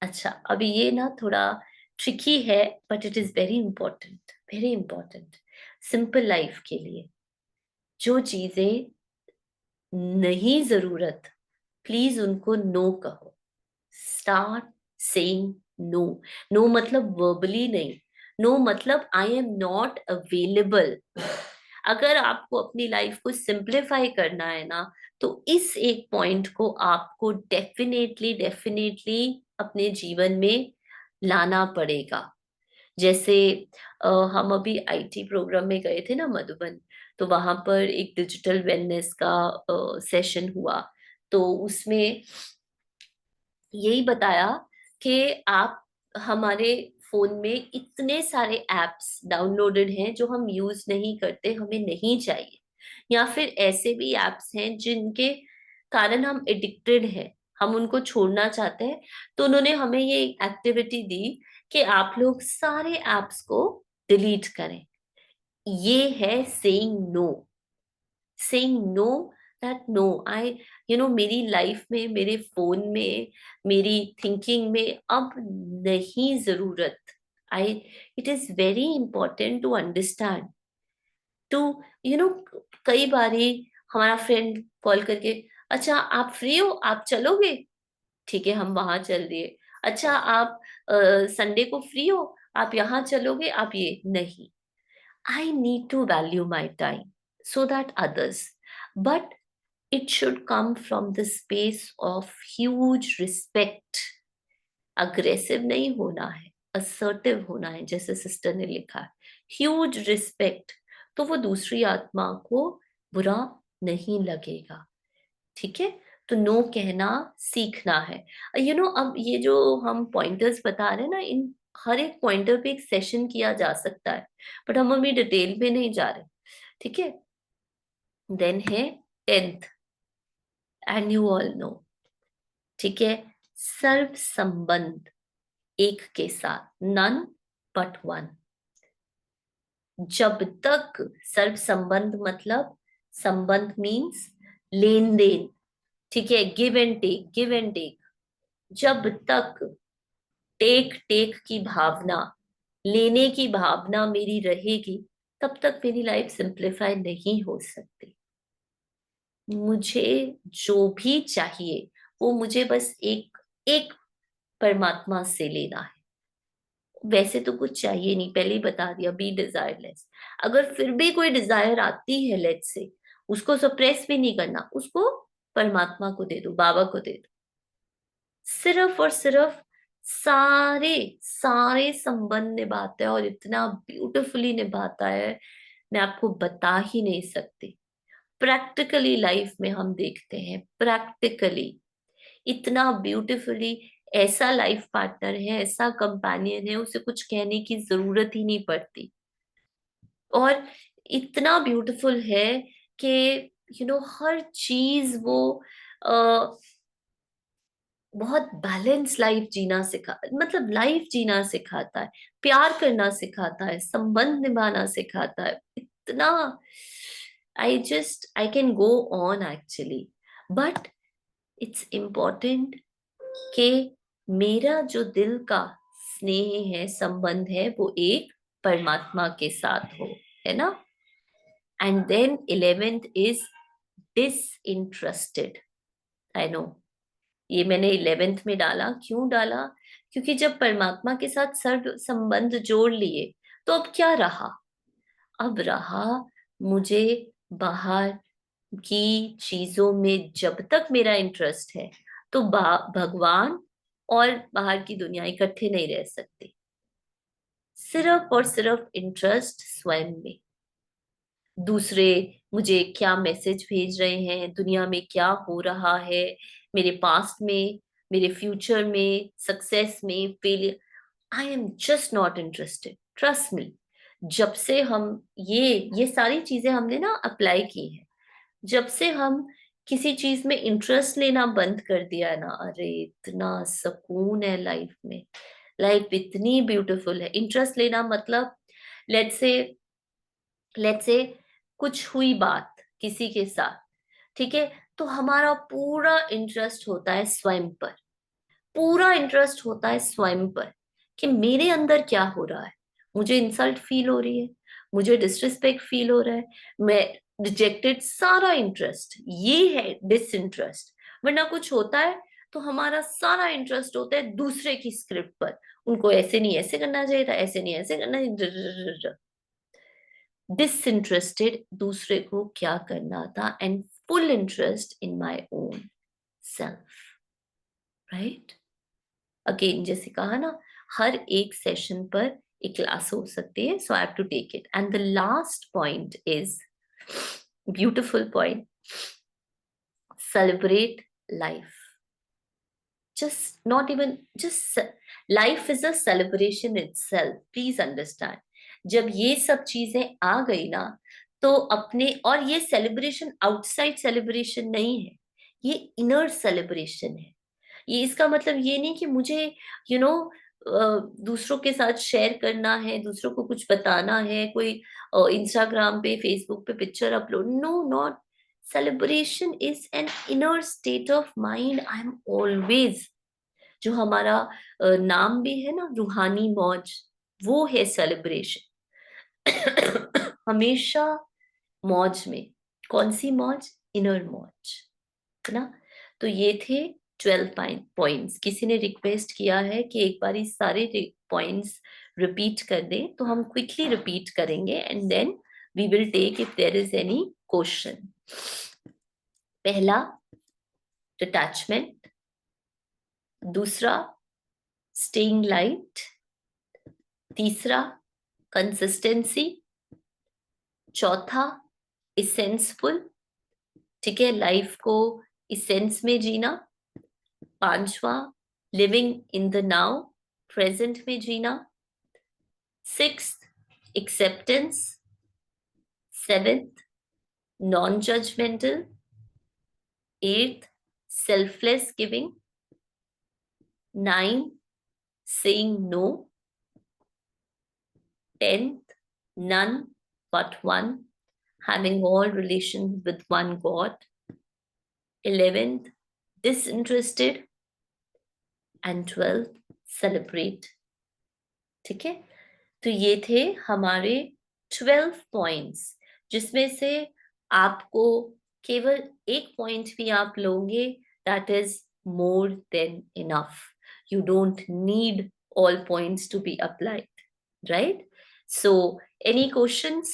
अच्छा, अभी ये ना थोड़ा ट्रिकी है, but it is very important, very important simple life के लिए. जो चीजें नहीं जरूरत, प्लीज उनको नो कहो. Start saying no. नो मतलब वर्बली नहीं, नो मतलब आई एम नॉट अवेलेबल. अगर आपको अपनी लाइफ को सिंप्लीफाई करना है ना, तो इस एक पॉइंट को आपको डेफिनेटली डेफिनेटली अपने जीवन में लाना पड़ेगा. जैसे हम अभी आईटी प्रोग्राम में गए थे ना मधुबन, तो वहां पर एक डिजिटल वेलनेस का सेशन हुआ. तो उसमें यही बताया कि आप, हमारे फोन में इतने सारे एप्स डाउनलोडेड हैं जो हम यूज नहीं करते, हमें नहीं चाहिए. या फिर ऐसे भी एप्स हैं जिनके कारण हम एडिक्टेड हैं, हम उनको छोड़ना चाहते हैं. तो उन्होंने हमें ये एक्टिविटी दी कि आप लोग सारे एप्स को डिलीट करें. ये है saying no. Saying no, that no, I, मेरी लाइफ में, मेरे फोन में, मेरी थिंकिंग में अब नहीं जरूरत. I, it is very important to understand, to you know कई बारी हमारा फ्रेंड कॉल करके, अच्छा आप फ्री हो, आप चलोगे? ठीक है, हम वहां चल दिए. अच्छा आप संडे को फ्री हो, आप यहाँ चलोगे? आप ये नहीं. I need to value my time so that others, but it should come from the space of huge respect. Aggressive नहीं होना है, असर्टिव होना है, जैसे सिस्टर ने लिखा है, ह्यूज रिस्पेक्ट. तो वो दूसरी आत्मा को बुरा नहीं लगेगा. ठीक है, तो नो कहना सीखना है. अब ये जो हम पॉइंटर्स बता रहे हैं ना, इन हर एक पॉइंटर पे एक सेशन किया जा सकता है, बट हम अभी डिटेल में नहीं जा रहे. ठीक है. देन है 10th, and you all know. ठीक है, सर्व संबंध एक के साथ, नन बट वन. जब तक सर्व संबंध मतलब, संबंध मीन्स लेन देन. ठीक है, give and take, give and take. जब तक टेक टेक की भावना, लेने की भावना मेरी रहेगी, तब तक मेरी लाइफ सिंप्लीफाई नहीं हो सकती. मुझे जो भी चाहिए वो मुझे बस एक एक परमात्मा से लेना है. वैसे तो कुछ चाहिए नहीं, पहले ही बता दिया, बी डिजायरलेस. अगर फिर भी कोई डिजायर आती है, लेट्स से, उसको सप्रेस भी नहीं करना, उसको परमात्मा को दे दो, बाबा को दे दो. सिर्फ और सिर्फ सारे सारे संबंध निभाता है, और इतना ब्यूटिफुली निभाता है, मैं आपको बता ही नहीं सकती. प्रैक्टिकली लाइफ में हम देखते हैं, प्रैक्टिकली इतना ब्यूटिफुली. ऐसा लाइफ पार्टनर है, ऐसा कंपेनियन है, उसे कुछ कहने की जरूरत ही नहीं पड़ती. और इतना ब्यूटीफुल है कि हर चीज वो बहुत बैलेंस लाइफ जीना सिखा, मतलब लाइफ जीना सिखाता है, प्यार करना सिखाता है, संबंध निभाना सिखाता है. इतना, I can go on actually, but it's important कि मेरा जो दिल का स्नेह है, संबंध है, वो एक परमात्मा के साथ हो, है ना. And then 11th is disinterested. I know, ये मैंने 11th में डाला, क्यों डाला? क्योंकि जब परमात्मा के साथ सर्व संबंध जोड़ लिए, तो अब क्या रहा? अब रहा मुझे बाहर की चीजों में जब तक मेरा इंटरेस्ट है, तो भगवान और बाहर की दुनिया इकट्ठे नहीं रह सकते. सिर्फ और सिर्फ इंटरेस्ट स्वयं में. दूसरे मुझे क्या मैसेज भेज रहे हैं, दुनिया में क्या हो रहा है, मेरे पास्ट में, मेरे फ्यूचर में, सक्सेस में, failure. I am just not interested, trust me. जब से हम ये सारी चीजें हमने ना अप्लाई की है, जब से हम किसी चीज में इंटरेस्ट लेना बंद कर दिया है ना, अरे इतना सुकून है लाइफ में। लाइफ इतनी ब्यूटीफुल है। इंटरेस्ट लेना मतलब, लेट्स से लेट्स से कुछ हुई बात किसी के साथ, ठीक है, तो हमारा पूरा इंटरेस्ट होता है स्वयं पर। पूरा इंटरेस्ट होता है स्वयं पर, कि मेरे अंदर क्या हो रहा है। मुझे इंसल्ट फील हो रही है, मुझे डिसरिस्पेक्ट फील हो रहा है, मैं रिजेक्टेड, सारा इंटरेस्ट ये है डिसइंटरेस्ट। वरना कुछ होता है तो हमारा सारा इंटरेस्ट होता है दूसरे की स्क्रिप्ट पर। उनको ऐसे नहीं ऐसे करना चाहिए था, ऐसे नहीं ऐसे करना चाहिए। डिसइंटरेस्टेड दूसरे को क्या करना था, and full interest in my own self, right. Again जैसे कहा ना, हर एक सेशन पर एक क्लास हो सकती है, so I have to take it. And the last point is beautiful point, celebrate life. just not even just life is a celebration itself, please understand। जब ये सब चीजें आ गई ना, तो अपने, और ये सेलिब्रेशन आउटसाइड सेलिब्रेशन नहीं है, ये इनर सेलिब्रेशन है। ये इसका मतलब ये नहीं कि मुझे यू you नो दूसरों के साथ शेयर करना है, दूसरों को कुछ बताना है, कोई इंस्टाग्राम पे फेसबुक पे picture upload, no, not. Celebration is an inner state of mind. I am always, जो हमारा नाम भी है ना, रूहानी मौज, वो है सेलिब्रेशन। हमेशा मौज में, कौन सी मौज, इनर मौज, है ना। तो ये थे 12 पॉइंट्स। किसी ने रिक्वेस्ट किया है कि एक बार इस सारे पॉइंट्स रिपीट कर दें, तो हम क्विकली रिपीट करेंगे and then we will take if there is any question. पहला, डिटैचमेंट। दूसरा, स्टेइंग लाइट। तीसरा, कंसिस्टेंसी। चौथा, इसेंसफुल, ठीक है, लाइफ को इसेंस में जीना। पांचवा, living in the now, present में जीना। Sixth, acceptance. Seventh, non judgmental. Eighth, selfless giving. Nine, saying no. 10th, none but one, having all relations with one God. 11th, disinterested. And 12th, celebrate। ठीक है, तो ये थे हमारे 12 points, जिसमें से आपको केवल एक पॉइंट भी आप लोगे, that is more than enough. You don't need all points to be applied, right? So any questions?